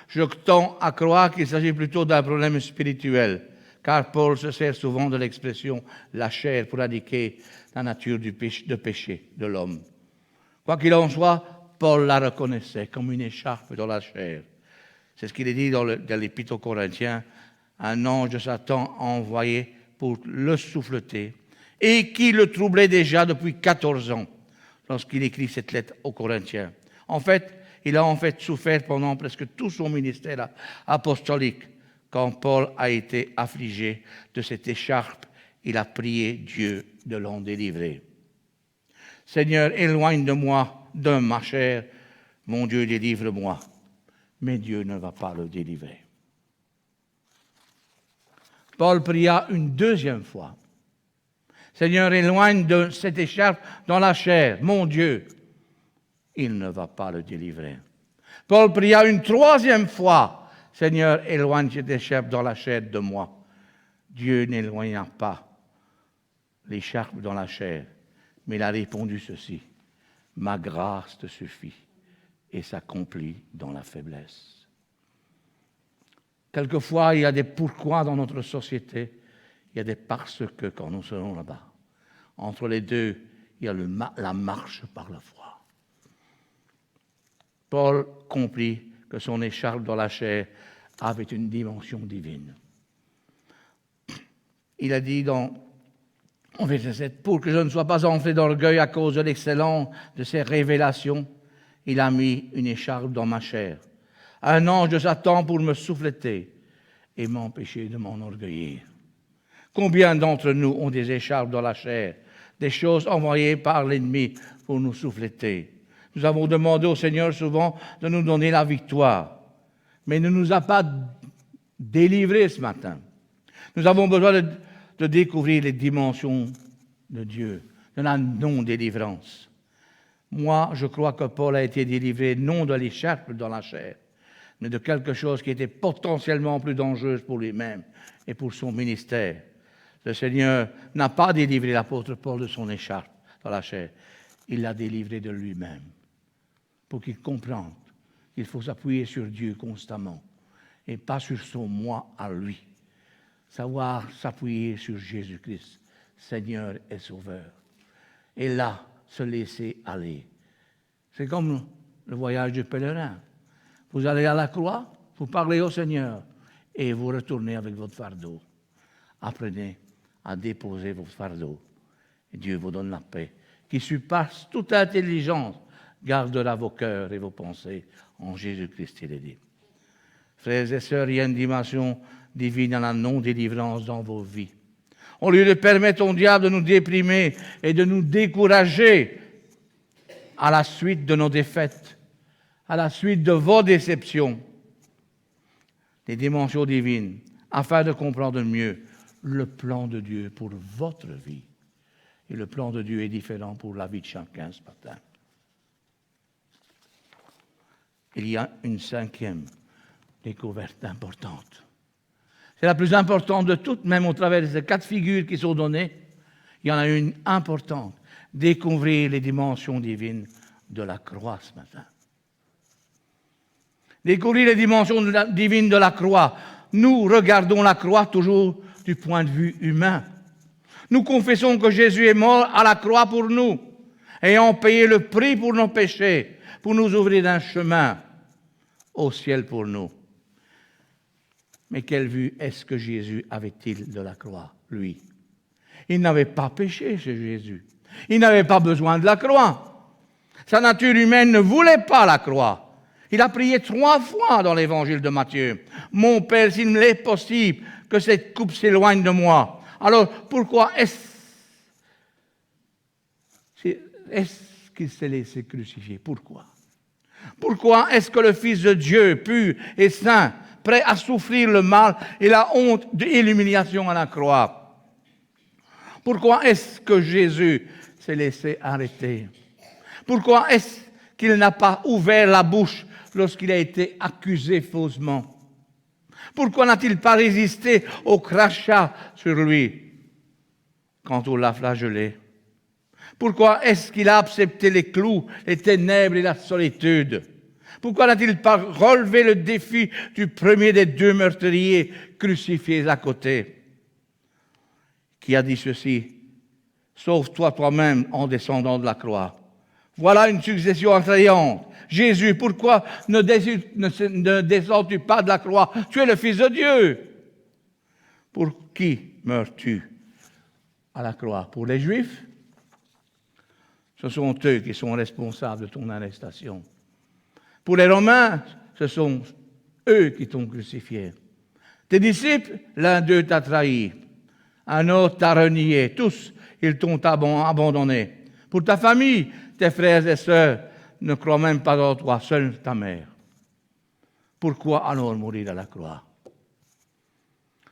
Je tends à croire qu'il s'agit plutôt d'un problème spirituel, car Paul se sert souvent de l'expression « la chair » pour indiquer la nature de péché de l'homme. Quoi qu'il en soit, Paul la reconnaissait comme une écharpe dans la chair. C'est ce qu'il est dit dans l'Épître aux Corinthiens, un ange de Satan envoyé pour le souffleter, et qui le troublait déjà depuis 14 ans, lorsqu'il écrit cette lettre aux Corinthiens. En fait, il a souffert pendant presque tout son ministère apostolique. Quand Paul a été affligé de cette écharpe, il a prié Dieu de l'en délivrer. Seigneur, éloigne de moi, de ma chair, mon Dieu, délivre-moi. Mais Dieu ne va pas le délivrer. Paul pria une deuxième fois. Seigneur, éloigne de cette écharpe dans la chair, mon Dieu. Il ne va pas le délivrer. Paul pria une troisième fois. Seigneur, éloigne cette écharpe dans la chair de moi. Dieu n'éloigna pas l'écharpe dans la chair, mais il a répondu ceci. Ma grâce te suffit et s'accomplit dans la faiblesse. Quelquefois, il y a des pourquoi dans notre société. Il y a des parce que quand nous serons là-bas. Entre les deux, il y a la marche par la foi. Paul comprit que son écharpe dans la chair avait une dimension divine. Il a dit en verset 7, « Pour que je ne sois pas enflé d'orgueil à cause de l'excellence de ses révélations, il a mis une écharpe dans ma chair, un ange de Satan pour me souffleter et m'empêcher de m'enorgueillir. » Combien d'entre nous ont des écharpes dans la chair, des choses envoyées par l'ennemi pour nous souffleter? Nous avons demandé au Seigneur souvent de nous donner la victoire, mais il ne nous a pas délivrés ce matin. Nous avons besoin de découvrir les dimensions de Dieu, de la non-délivrance. Moi, je crois que Paul a été délivré non de l'écharpe dans la chair, mais de quelque chose qui était potentiellement plus dangereux pour lui-même et pour son ministère. Le Seigneur n'a pas délivré l'apôtre Paul de son écharpe, dans la chair. Il l'a délivré de lui-même pour qu'il comprenne qu'il faut s'appuyer sur Dieu constamment et pas sur son moi à lui. Savoir s'appuyer sur Jésus-Christ, Seigneur et Sauveur. Et là, se laisser aller. C'est comme le voyage du pèlerin. Vous allez à la croix, vous parlez au Seigneur et vous retournez avec votre fardeau. Apprenez à déposer votre fardeau. Et Dieu vous donne la paix qui surpasse toute intelligence, gardera vos cœurs et vos pensées en Jésus-Christ, il est dit. Frères et sœurs, il y a une dimension divine à la non-délivrance dans vos vies. Au lieu de permettre au diable de nous déprimer et de nous décourager à la suite de nos défaites, à la suite de vos déceptions, les dimensions divines, afin de comprendre mieux le plan de Dieu pour votre vie. Et le plan de Dieu est différent pour la vie de chacun ce matin. Il y a une cinquième découverte importante. C'est la plus importante de toutes, même au travers de ces 4 figures qui sont données. Il y en a une importante. Découvrir les dimensions divines de la croix ce matin. Découvrir les dimensions divines de la croix. Nous regardons la croix toujours du point de vue humain. Nous confessons que Jésus est mort à la croix pour nous, ayant payé le prix pour nos péchés, pour nous ouvrir un chemin au ciel pour nous. Mais quelle vue est-ce que Jésus avait-il de la croix, lui? Il n'avait pas péché, ce Jésus. Il n'avait pas besoin de la croix. Sa nature humaine ne voulait pas la croix. Il a prié 3 fois dans l'évangile de Matthieu. « Mon Père, s'il me l'est possible, que cette coupe s'éloigne de moi. » Alors, pourquoi est-ce qu'il s'est laissé crucifier? Pourquoi? Pourquoi est-ce que le Fils de Dieu, pur et saint, prêt à souffrir le mal et la honte et l'humiliation à la croix? Pourquoi est-ce que Jésus s'est laissé arrêter? Pourquoi est-ce qu'il n'a pas ouvert la bouche lorsqu'il a été accusé faussement? Pourquoi n'a-t-il pas résisté au crachat sur lui quand on l'a flagellé? Pourquoi est-ce qu'il a accepté les clous, les ténèbres et la solitude? Pourquoi n'a-t-il pas relevé le défi du premier des 2 meurtriers crucifiés à côté? Qui a dit ceci: « Sauve-toi toi-même en descendant de la croix. » Voilà une succession attrayante. Jésus, pourquoi ne descends-tu pas de la croix? Tu es le Fils de Dieu. Pour qui meurs-tu à la croix? Pour les Juifs? Ce sont eux qui sont responsables de ton arrestation. Pour les Romains, ce sont eux qui t'ont crucifié. Tes disciples, l'un d'eux t'a trahi, un autre t'a renié. Tous, ils t'ont abandonné. Pour ta famille, tes frères et sœurs ne croient même pas en toi, seule ta mère. Pourquoi alors mourir à la croix?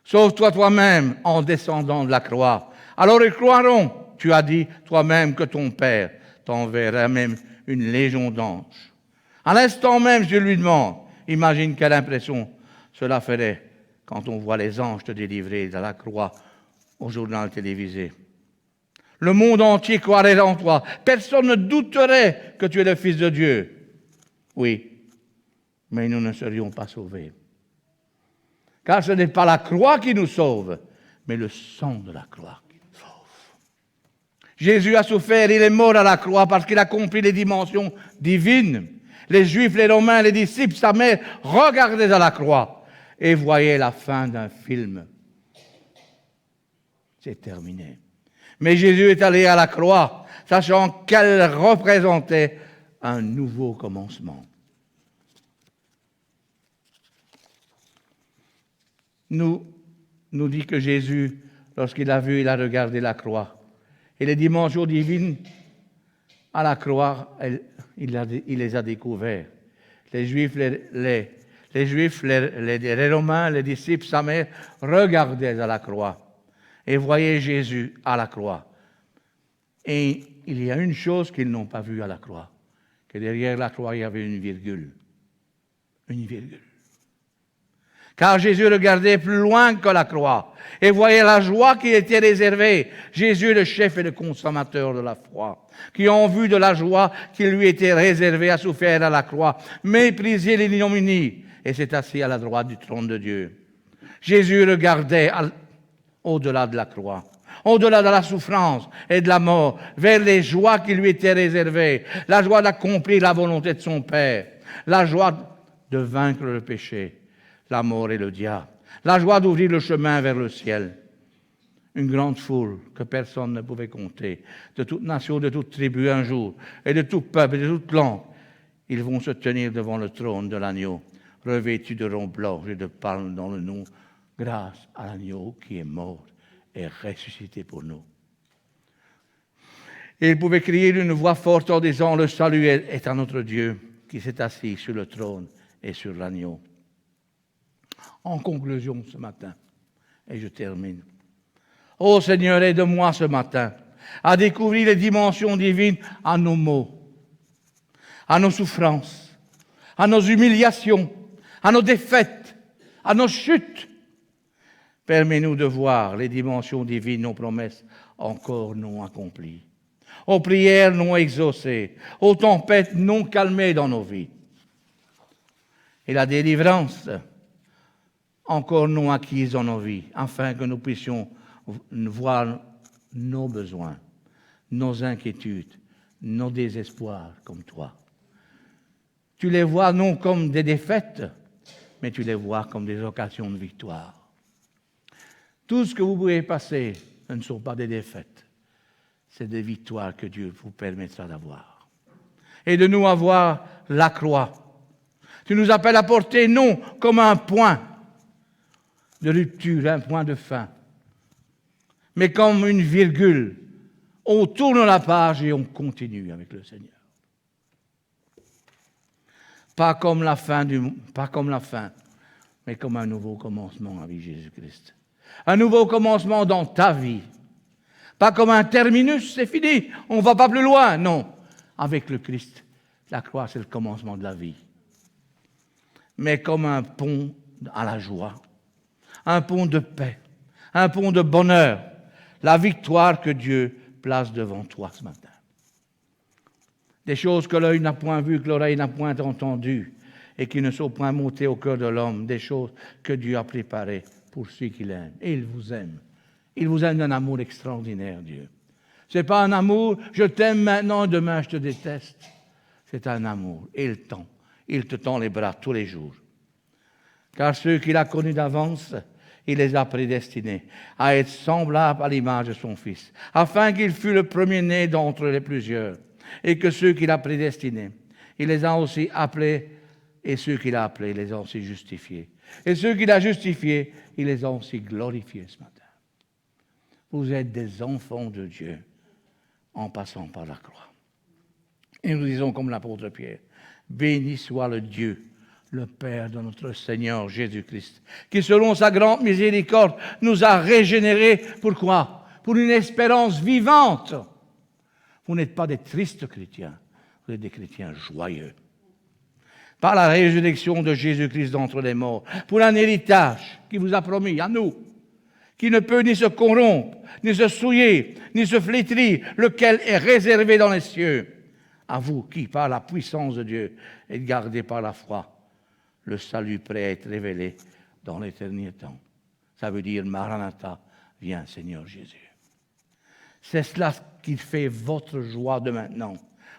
Sauve-toi toi-même en descendant de la croix. Alors ils croiront, tu as dit toi-même, que ton Père t'enverra même une légion d'anges. À l'instant même, je lui demande, imagine quelle impression cela ferait quand on voit les anges te délivrer de la croix au journal télévisé. Le monde entier croirait en toi. Personne ne douterait que tu es le Fils de Dieu. Oui, mais nous ne serions pas sauvés. Car ce n'est pas la croix qui nous sauve, mais le sang de la croix qui nous sauve. Jésus a souffert, il est mort à la croix parce qu'il a compris les dimensions divines. Les Juifs, les Romains, les disciples, sa mère, regardaient à la croix et voyaient la fin d'un film. C'est terminé. Mais Jésus est allé à la croix, sachant qu'elle représentait un nouveau commencement. Nous dit que Jésus, lorsqu'il a vu, il a regardé la croix. Et les dimensions divines à la croix, il les a découvertes. Les Juifs, les Romains, les disciples, sa mère, regardaient à la croix et voyaient Jésus à la croix. Et il y a une chose qu'ils n'ont pas vue à la croix, que derrière la croix, il y avait une virgule. Une virgule. Car Jésus regardait plus loin que la croix et voyait la joie qui était réservée. Jésus, le chef et le consommateur de la foi, qui, en vue de la joie qui lui était réservée, a souffert à la croix, méprisé l'ignominie et s'est assis à la droite du trône de Dieu. Jésus regardait au-delà de la croix, au-delà de la souffrance et de la mort, vers les joies qui lui étaient réservées, la joie d'accomplir la volonté de son Père, la joie de vaincre le péché, la mort et le diable, la joie d'ouvrir le chemin vers le ciel. Une grande foule que personne ne pouvait compter, de toute nation, de toute tribu un jour, et de tout peuple, et de toute langue, ils vont se tenir devant le trône de l'agneau, revêtus de robes blanches et de palmes dans le nom, grâce à l'agneau qui est mort et ressuscité pour nous. Et ils pouvaient crier d'une voix forte en disant, le salut est à notre Dieu qui s'est assis sur le trône et sur l'agneau. En conclusion ce matin, et je termine. Ô Seigneur, aide-moi ce matin à découvrir les dimensions divines à nos maux, à nos souffrances, à nos humiliations, à nos défaites, à nos chutes. Permets-nous de voir les dimensions divines, nos promesses encore non accomplies, aux prières non exaucées, aux tempêtes non calmées dans nos vies, et la délivrance encore non acquise dans nos vies, afin que nous puissions voir nos besoins, nos inquiétudes, nos désespoirs comme toi. Tu les vois non comme des défaites, mais tu les vois comme des occasions de victoire. Tout ce que vous pouvez passer, ce ne sont pas des défaites, c'est des victoires que Dieu vous permettra d'avoir. Et de nous avoir la croix. Tu nous appelles à porter non comme un point de rupture, un point de fin, mais comme une virgule. On tourne la page et on continue avec le Seigneur. Pas comme la fin, mais comme un nouveau commencement avec Jésus-Christ. Un nouveau commencement dans ta vie. Pas comme un terminus, c'est fini, on ne va pas plus loin. Non, avec le Christ, la croix, c'est le commencement de la vie. Mais comme un pont à la joie, un pont de paix, un pont de bonheur, la victoire que Dieu place devant toi ce matin. Des choses que l'œil n'a point vues, que l'oreille n'a point entendues, et qui ne sont point montées au cœur de l'homme, des choses que Dieu a préparées pour ceux qu'il aime. Et il vous aime. Il vous aime d'un amour extraordinaire, Dieu. Ce n'est pas un amour, je t'aime maintenant, demain je te déteste. C'est un amour. Et il te tend les bras tous les jours. Car ceux qu'il a connus d'avance, il les a prédestinés à être semblables à l'image de son Fils, afin qu'il fût le premier-né d'entre les plusieurs. Et que ceux qu'il a prédestinés, il les a aussi appelés, et ceux qu'il a appelés, il les a aussi justifiés. Et ceux qu'il a justifiés, il les a aussi glorifiés ce matin. Vous êtes des enfants de Dieu en passant par la croix. Et nous disons comme l'apôtre Pierre, béni soit le Dieu, le Père de notre Seigneur Jésus-Christ, qui selon sa grande miséricorde nous a régénérés. Pourquoi? Pour une espérance vivante. Vous n'êtes pas des tristes chrétiens, vous êtes des chrétiens joyeux. Par la résurrection de Jésus-Christ d'entre les morts, pour un héritage qui vous a promis à nous, qui ne peut ni se corrompre, ni se souiller, ni se flétrir, lequel est réservé dans les cieux. À vous qui, par la puissance de Dieu, êtes gardés par la foi, le salut prêt à être révélé dans l'éternel temps. Ça veut dire, Maranatha, viens Seigneur Jésus. C'est cela qui fait votre joie de maintenant.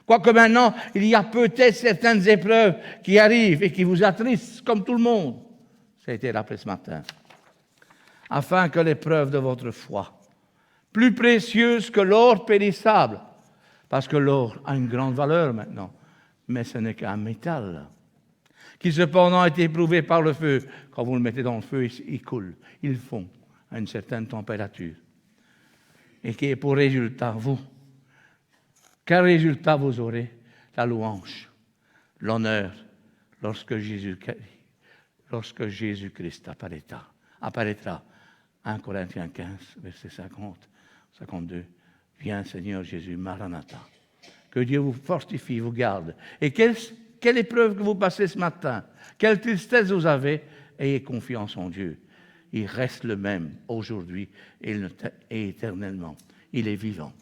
Quoique maintenant, il y a peut-être certaines épreuves qui arrivent et qui vous attristent, comme tout le monde. Ça a été rappelé ce matin. Afin que l'épreuve de votre foi, plus précieuse que l'or périssable, parce que l'or a une grande valeur maintenant, mais ce n'est qu'un métal, qui cependant a été éprouvé par le feu. Quand vous le mettez dans le feu, il coule, il fond à une certaine température. Et qui est pour résultat, vous. Quel résultat vous aurez? La louange, l'honneur, lorsque Jésus-Christ apparaîtra. 1 Corinthiens 15, verset 50, 52. Viens Seigneur Jésus, Maranatha. Que Dieu vous fortifie, vous garde. Et quelle épreuve que vous passez ce matin, quelle tristesse vous avez, ayez confiance en Dieu. Il reste le même aujourd'hui et éternellement. Il est vivant.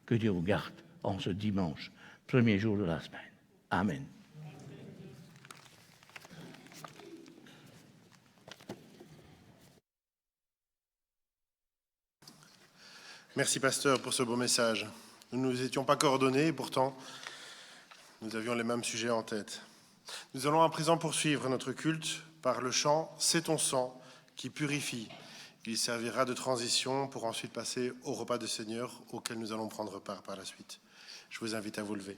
Que Dieu vous garde en ce dimanche, premier jour de la semaine. Amen. Merci, pasteur, pour ce beau message. Nous ne nous étions pas coordonnés, et pourtant, nous avions les mêmes sujets en tête. Nous allons à présent poursuivre notre culte par le chant « C'est ton sang qui purifie ». Il servira de transition pour ensuite passer au repas du Seigneur auquel nous allons prendre part par la suite. Je vous invite à vous lever.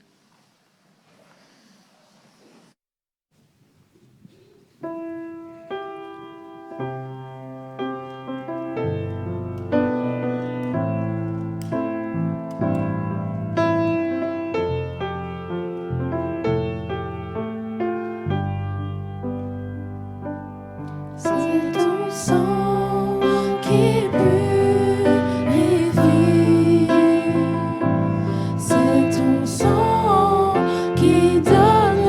C'est ton sang qui purifie. C'est ton sang qui donne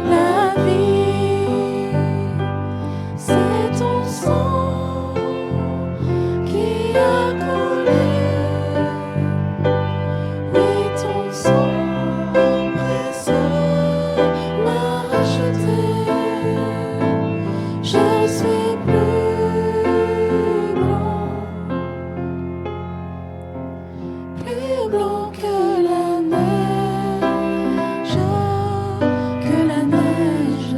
la vie. C'est ton sang qui a coulé. Oui, ton sang précieux m'a racheté. Je suis plus blanc que la neige, que la neige.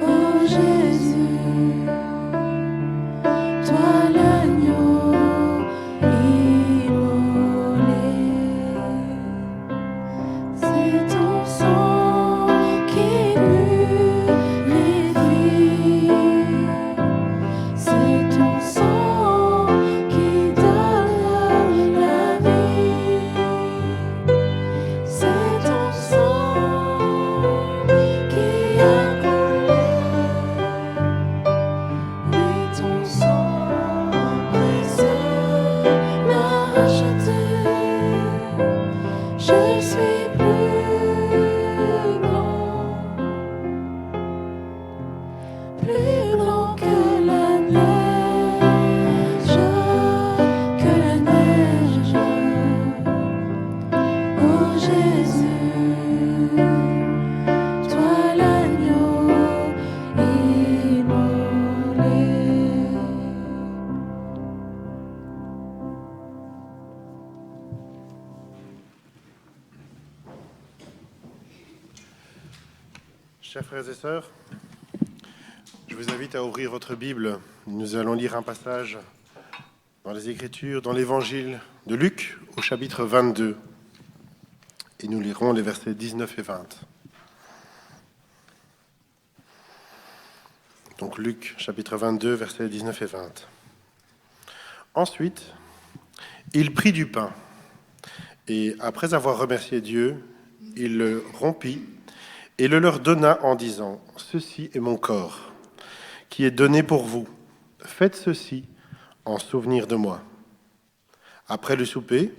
Oh Jésus, toi l'agneau immolé, c'est ton sang qui purifie. C'est ton sang qui donne la vie. C'est ton sang qui a coulé. Oui, ton sang précieux m'a racheté. Je suis plus blanc que la neige, que la neige. Oh Jésus, toi l'agneau immolé. Chers frères et sœurs, je vous invite à ouvrir votre Bible. Nous allons lire un passage dans les Écritures, dans l'Évangile de Luc, au chapitre 22. Et nous lirons les versets 19 et 20. Donc Luc, chapitre 22, versets 19 et 20. Ensuite, il prit du pain, et après avoir remercié Dieu, il le rompit et le leur donna en disant : « Ceci est mon corps, qui est donné pour vous. Faites ceci en souvenir de moi. » Après le souper,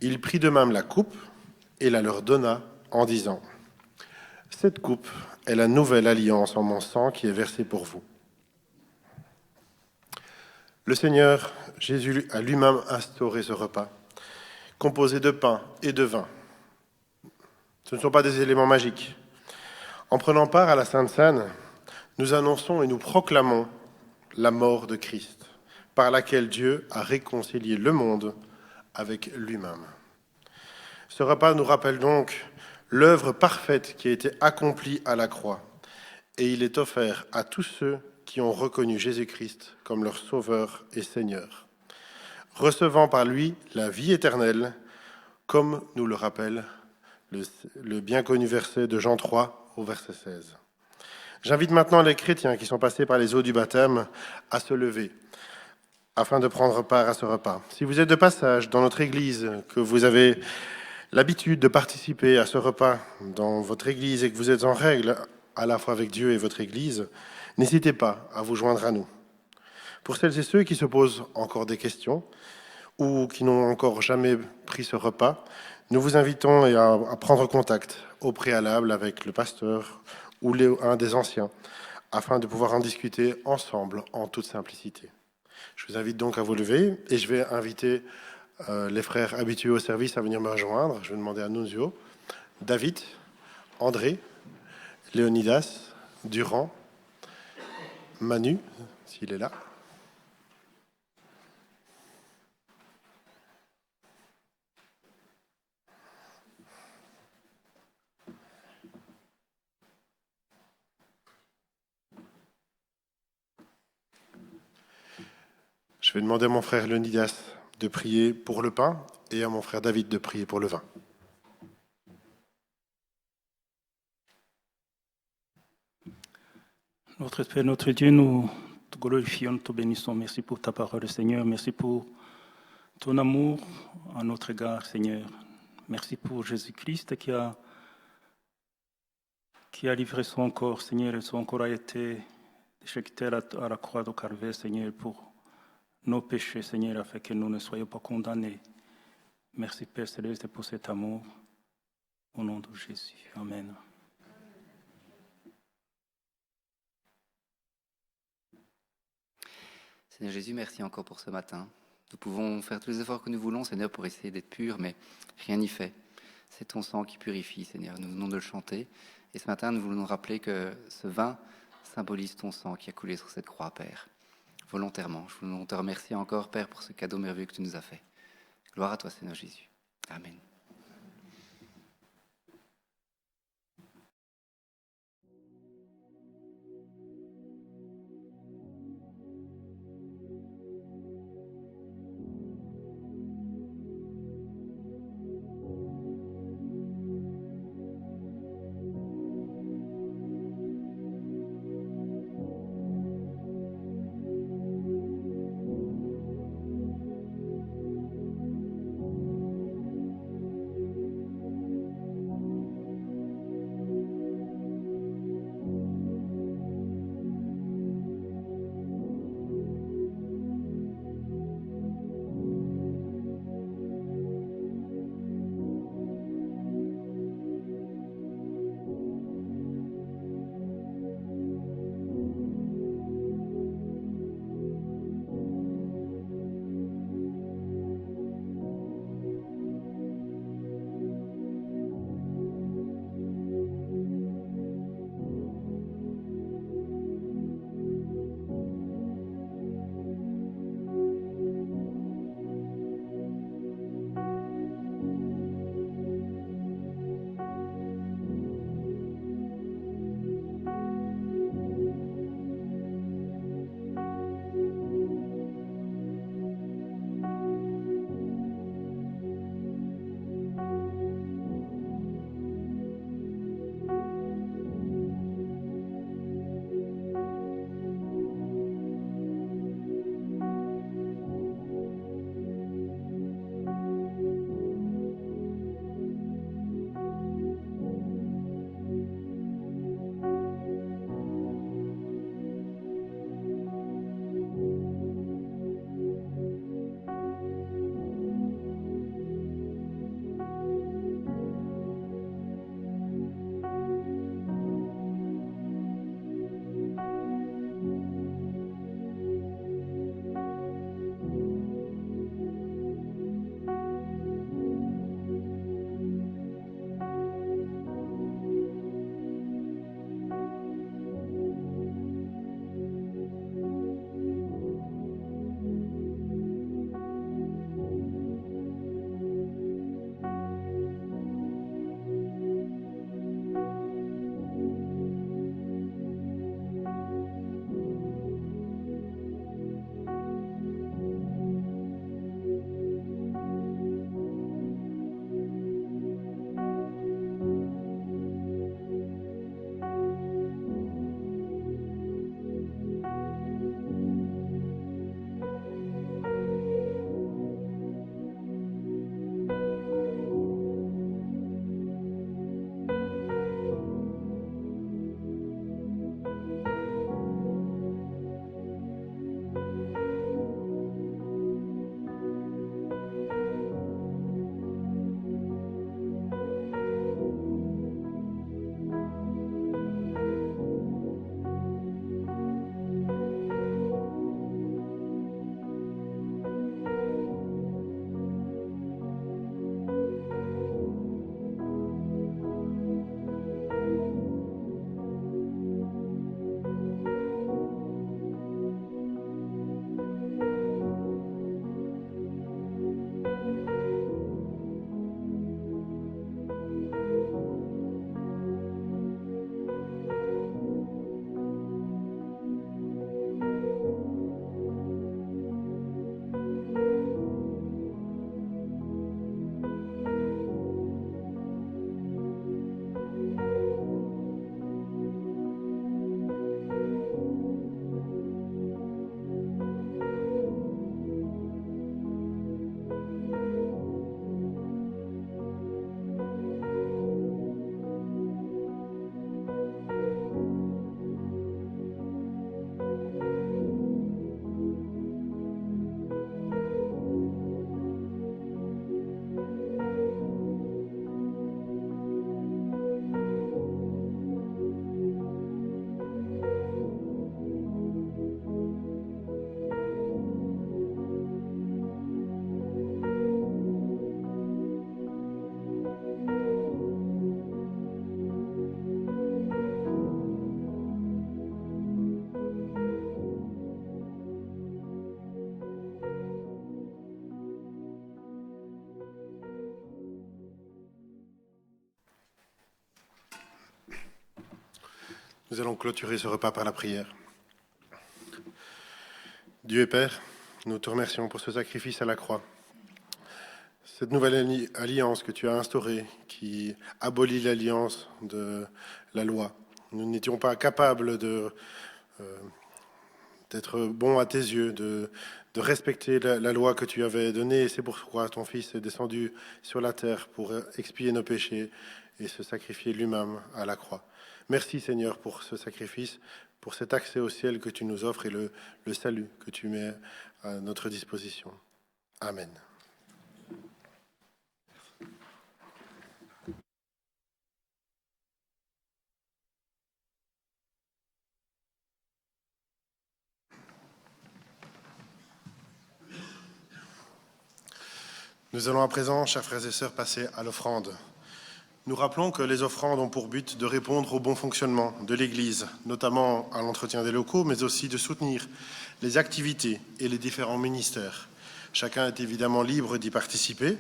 il prit de même la coupe et la leur donna en disant : « Cette coupe est la nouvelle alliance en mon sang qui est versée pour vous. » Le Seigneur Jésus a lui-même instauré ce repas, composé de pain et de vin. Ce ne sont pas des éléments magiques. En prenant part à la Sainte Seine, nous annonçons et nous proclamons la mort de Christ, par laquelle Dieu a réconcilié le monde avec lui-même. Ce repas nous rappelle donc l'œuvre parfaite qui a été accomplie à la croix, et il est offert à tous ceux qui ont reconnu Jésus-Christ comme leur Sauveur et Seigneur, recevant par lui la vie éternelle, comme nous le rappelle le bien connu verset de Jean 3 au verset 16. J'invite maintenant les chrétiens qui sont passés par les eaux du baptême à se lever afin de prendre part à ce repas. Si vous êtes de passage dans notre église, que vous avez l'habitude de participer à ce repas dans votre église et que vous êtes en règle à la fois avec Dieu et votre église, n'hésitez pas à vous joindre à nous. Pour celles et ceux qui se posent encore des questions ou qui n'ont encore jamais pris ce repas, nous vous invitons à prendre contact au préalable avec le pasteur ou un des anciens, afin de pouvoir en discuter ensemble en toute simplicité. Je vous invite donc à vous lever et je vais inviter les frères habitués au service à venir me rejoindre. Je vais demander à Nunzio, David, André, Léonidas, Durand, Manu, s'il est là. Je vais demander à mon frère Léonidas de prier pour le pain et à mon frère David de prier pour le vin. Notre Père, notre Dieu, nous te glorifions, nous te bénissons. Merci pour ta parole, Seigneur. Merci pour ton amour à notre égard, Seigneur. Merci pour Jésus-Christ qui a livré son corps, Seigneur, et son corps a été déchiqueté à la croix de Calvaire, Seigneur, pour nos péchés, Seigneur, afin que nous ne soyons pas condamnés. Merci, Père Céleste, pour cet amour. Au nom de Jésus. Amen. Seigneur Jésus, merci encore pour ce matin. Nous pouvons faire tous les efforts que nous voulons, Seigneur, pour essayer d'être purs, mais rien n'y fait. C'est ton sang qui purifie, Seigneur. Nous venons de le chanter. Et ce matin, nous voulons nous rappeler que ce vin symbolise ton sang qui a coulé sur cette croix, Père. Volontairement. Je voulons te remercier encore, Père, pour ce cadeau merveilleux que tu nous as fait. Gloire à toi, Seigneur Jésus. Amen. Nous allons clôturer ce repas par la prière. Dieu et Père, nous te remercions pour ce sacrifice à la croix. Cette nouvelle alliance que tu as instaurée, qui abolit l'alliance de la loi. Nous n'étions pas capables d'être bons à tes yeux, de respecter la loi que tu avais donnée. Et c'est pourquoi ton Fils est descendu sur la terre pour expier nos péchés et se sacrifier lui-même à la croix. Merci Seigneur pour ce sacrifice, pour cet accès au ciel que tu nous offres et le salut que tu mets à notre disposition. Amen. Nous allons à présent, chers frères et sœurs, passer à l'offrande. Nous rappelons que les offrandes ont pour but de répondre au bon fonctionnement de l'Église, notamment à l'entretien des locaux, mais aussi de soutenir les activités et les différents ministères. Chacun est évidemment libre d'y participer.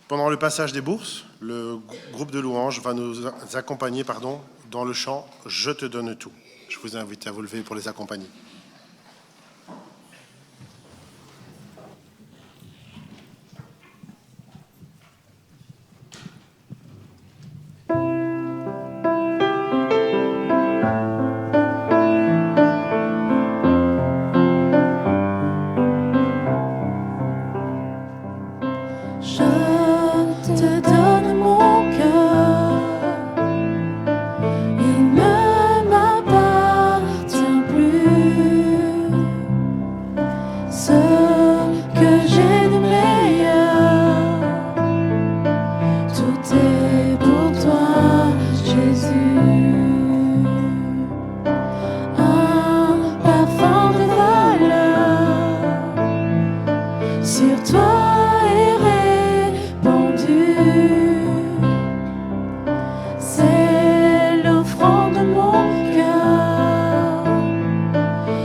Pendant le passage des bourses, le groupe de louanges va nous accompagner dans le chant « Je te donne tout ». Je vous invite à vous lever pour les accompagner. Je te donne mon cœur, il ne m'appartient plus. Ce que j'ai de meilleur, tout est pour toi, Jésus. Un parfum de valeur sur toi. C'est l'offrande de mon cœur.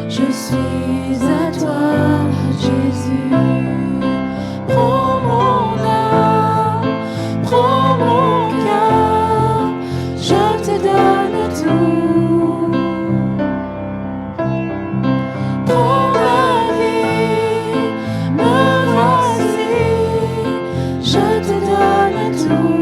Je suis à toi, Jésus. Prends mon âme, prends mon cœur. Je te donne tout. Prends ma vie, me voici. Je te donne tout.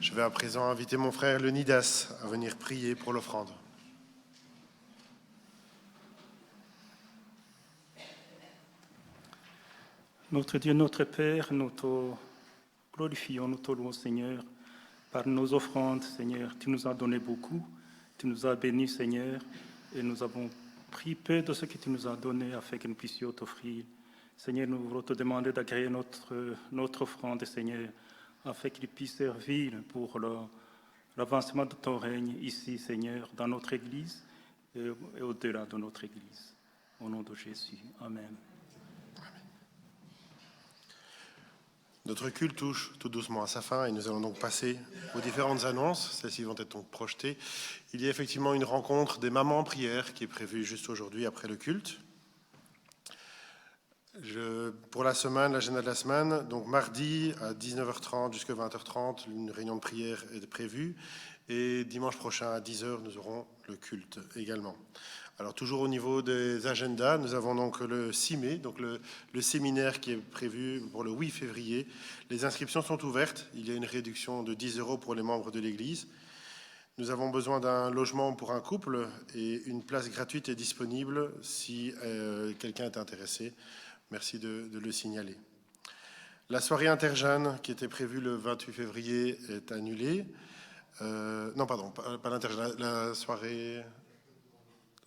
Je vais à présent inviter mon frère Leonidas à venir prier pour l'offrande. Notre Dieu, notre Père, nous te glorifions, nous te louons, Seigneur, par nos offrandes, Seigneur. Tu nous as donné beaucoup, tu nous as bénis, Seigneur, et nous avons pris peu de ce que tu nous as donné afin que nous puissions t'offrir. Seigneur, nous voulons te demander d'agréer notre offrande, Seigneur, afin qu'il puisse servir pour l'avancement de ton règne ici, Seigneur, dans notre Église, et au-delà de notre Église. Au nom de Jésus. Amen. Notre culte touche tout doucement à sa fin et nous allons donc passer aux différentes annonces. Celles-ci vont être donc projetées. Il y a effectivement une rencontre des mamans en prière qui est prévue juste aujourd'hui après le culte. Pour la semaine, l'agenda de la semaine, donc mardi à 19h30 jusqu'à 20h30, une réunion de prière est prévue. Et dimanche prochain à 10h, nous aurons le culte également. Alors toujours au niveau des agendas, nous avons donc le 6 mai, donc le séminaire qui est prévu pour le 8 février. Les inscriptions sont ouvertes. Il y a une réduction de 10 € pour les membres de l'Église. Nous avons besoin d'un logement pour un couple et une place gratuite est disponible si quelqu'un est intéressé. Merci de le signaler. La soirée interjeune qui était prévue le 28 février est annulée. Non, pardon, pas l'interjeune, la soirée...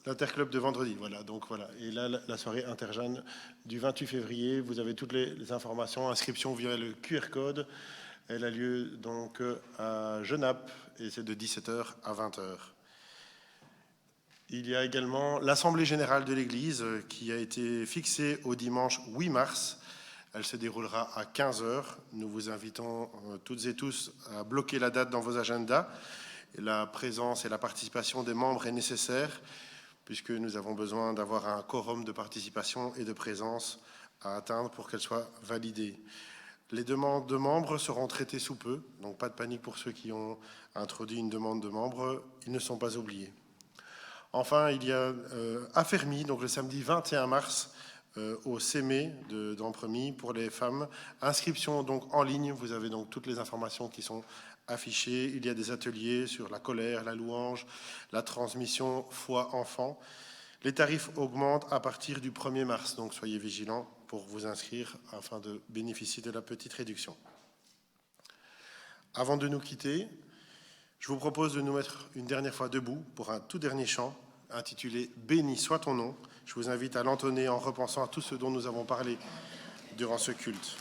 L'interclub de vendredi, voilà. Donc voilà. Et là, la soirée interjeune du 28 février, vous avez toutes les informations, inscription via le QR code. Elle a lieu donc à Genappe et c'est de 17h à 20h. Il y a également l'Assemblée générale de l'Église qui a été fixée au dimanche 8 mars. Elle se déroulera à 15h. Nous vous invitons toutes et tous à bloquer la date dans vos agendas. Et la présence et la participation des membres est nécessaire puisque nous avons besoin d'avoir un quorum de participation et de présence à atteindre pour qu'elle soit validée. Les demandes de membres seront traitées sous peu, donc pas de panique pour ceux qui ont introduit une demande de membres, ils ne sont pas oubliés. Enfin, il y a Affermi, donc le samedi 21 mars, au CEME d'Ampremy pour les femmes. Inscription donc en ligne, vous avez donc toutes les informations qui sont affichées. Il y a des ateliers sur la colère, la louange, la transmission foi-enfant. Les tarifs augmentent à partir du 1er mars, donc soyez vigilants pour vous inscrire afin de bénéficier de la petite réduction. Avant de nous quitter, je vous propose de nous mettre une dernière fois debout pour un tout dernier chant intitulé « Béni soit ton nom ». Je vous invite à l'entonner en repensant à tout ce dont nous avons parlé durant ce culte.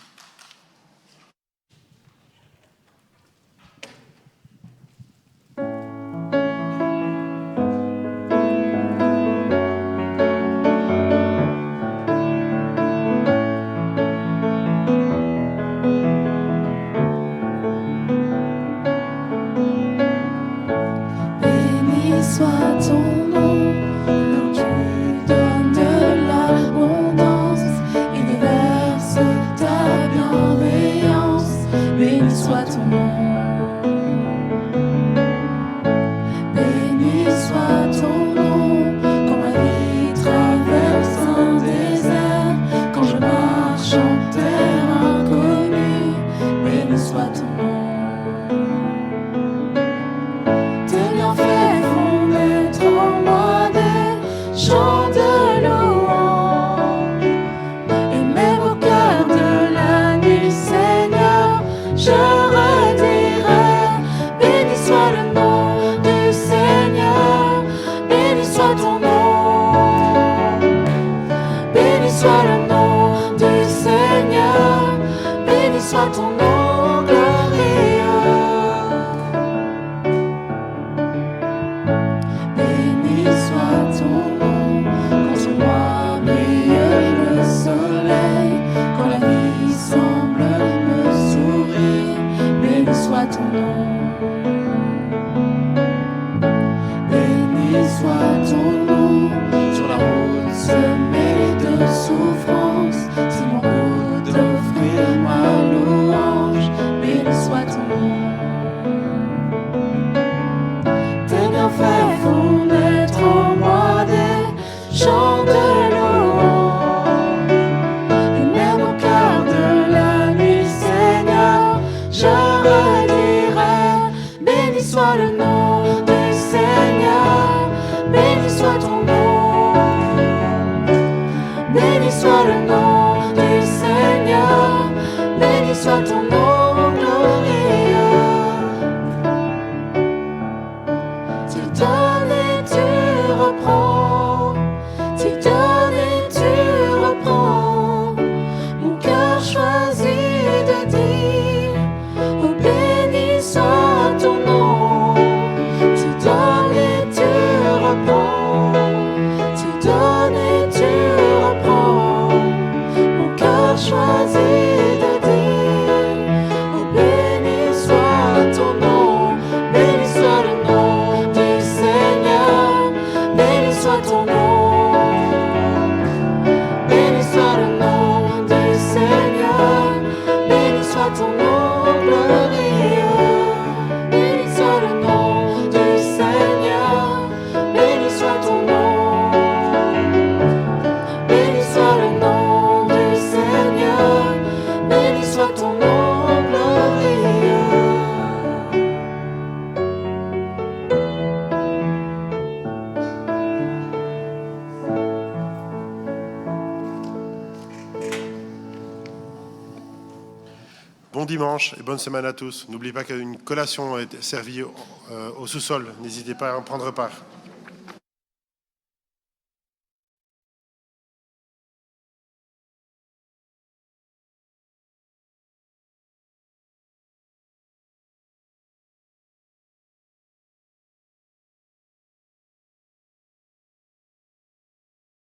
Béni soit ton nom, Lord, tu donnes de l'abondance et déverses ta bienveillance. Béni soit ton nom. Béni soit ton nom, quand ma vie traverse un désert, quand je marche en terre inconnue. Béni soit ton nom. Tes bienfaits font naître en moi des chants de louange. Et même au cœur de la nuit, Seigneur, je redirai. Béni soit le nom du Seigneur, béni soit ton nom. Béni soit le nom du Seigneur, béni soit ton nom glorieux. Béni soit ton nom, quand sur moi brille le soleil, quand la vie semble me sourire. Béni soit ton nom. Béni soit ton nom, sur la route semée de souffrance, c'est mon goût d'offrir ma louange. Béni soit ton nom. Tes bienfaits font naître en moi des chants de louange. Et même au cœur de la nuit, Seigneur, je redirai. Béni soit le nom du Seigneur, béni soit ton nom. Béni soit le nom du Seigneur, béni soit ton nom glorieux. Tu donnes et tu reprends, tu donnes dimanche et bonne semaine à tous. N'oubliez pas qu'une collation est servie au sous-sol. N'hésitez pas à en prendre part.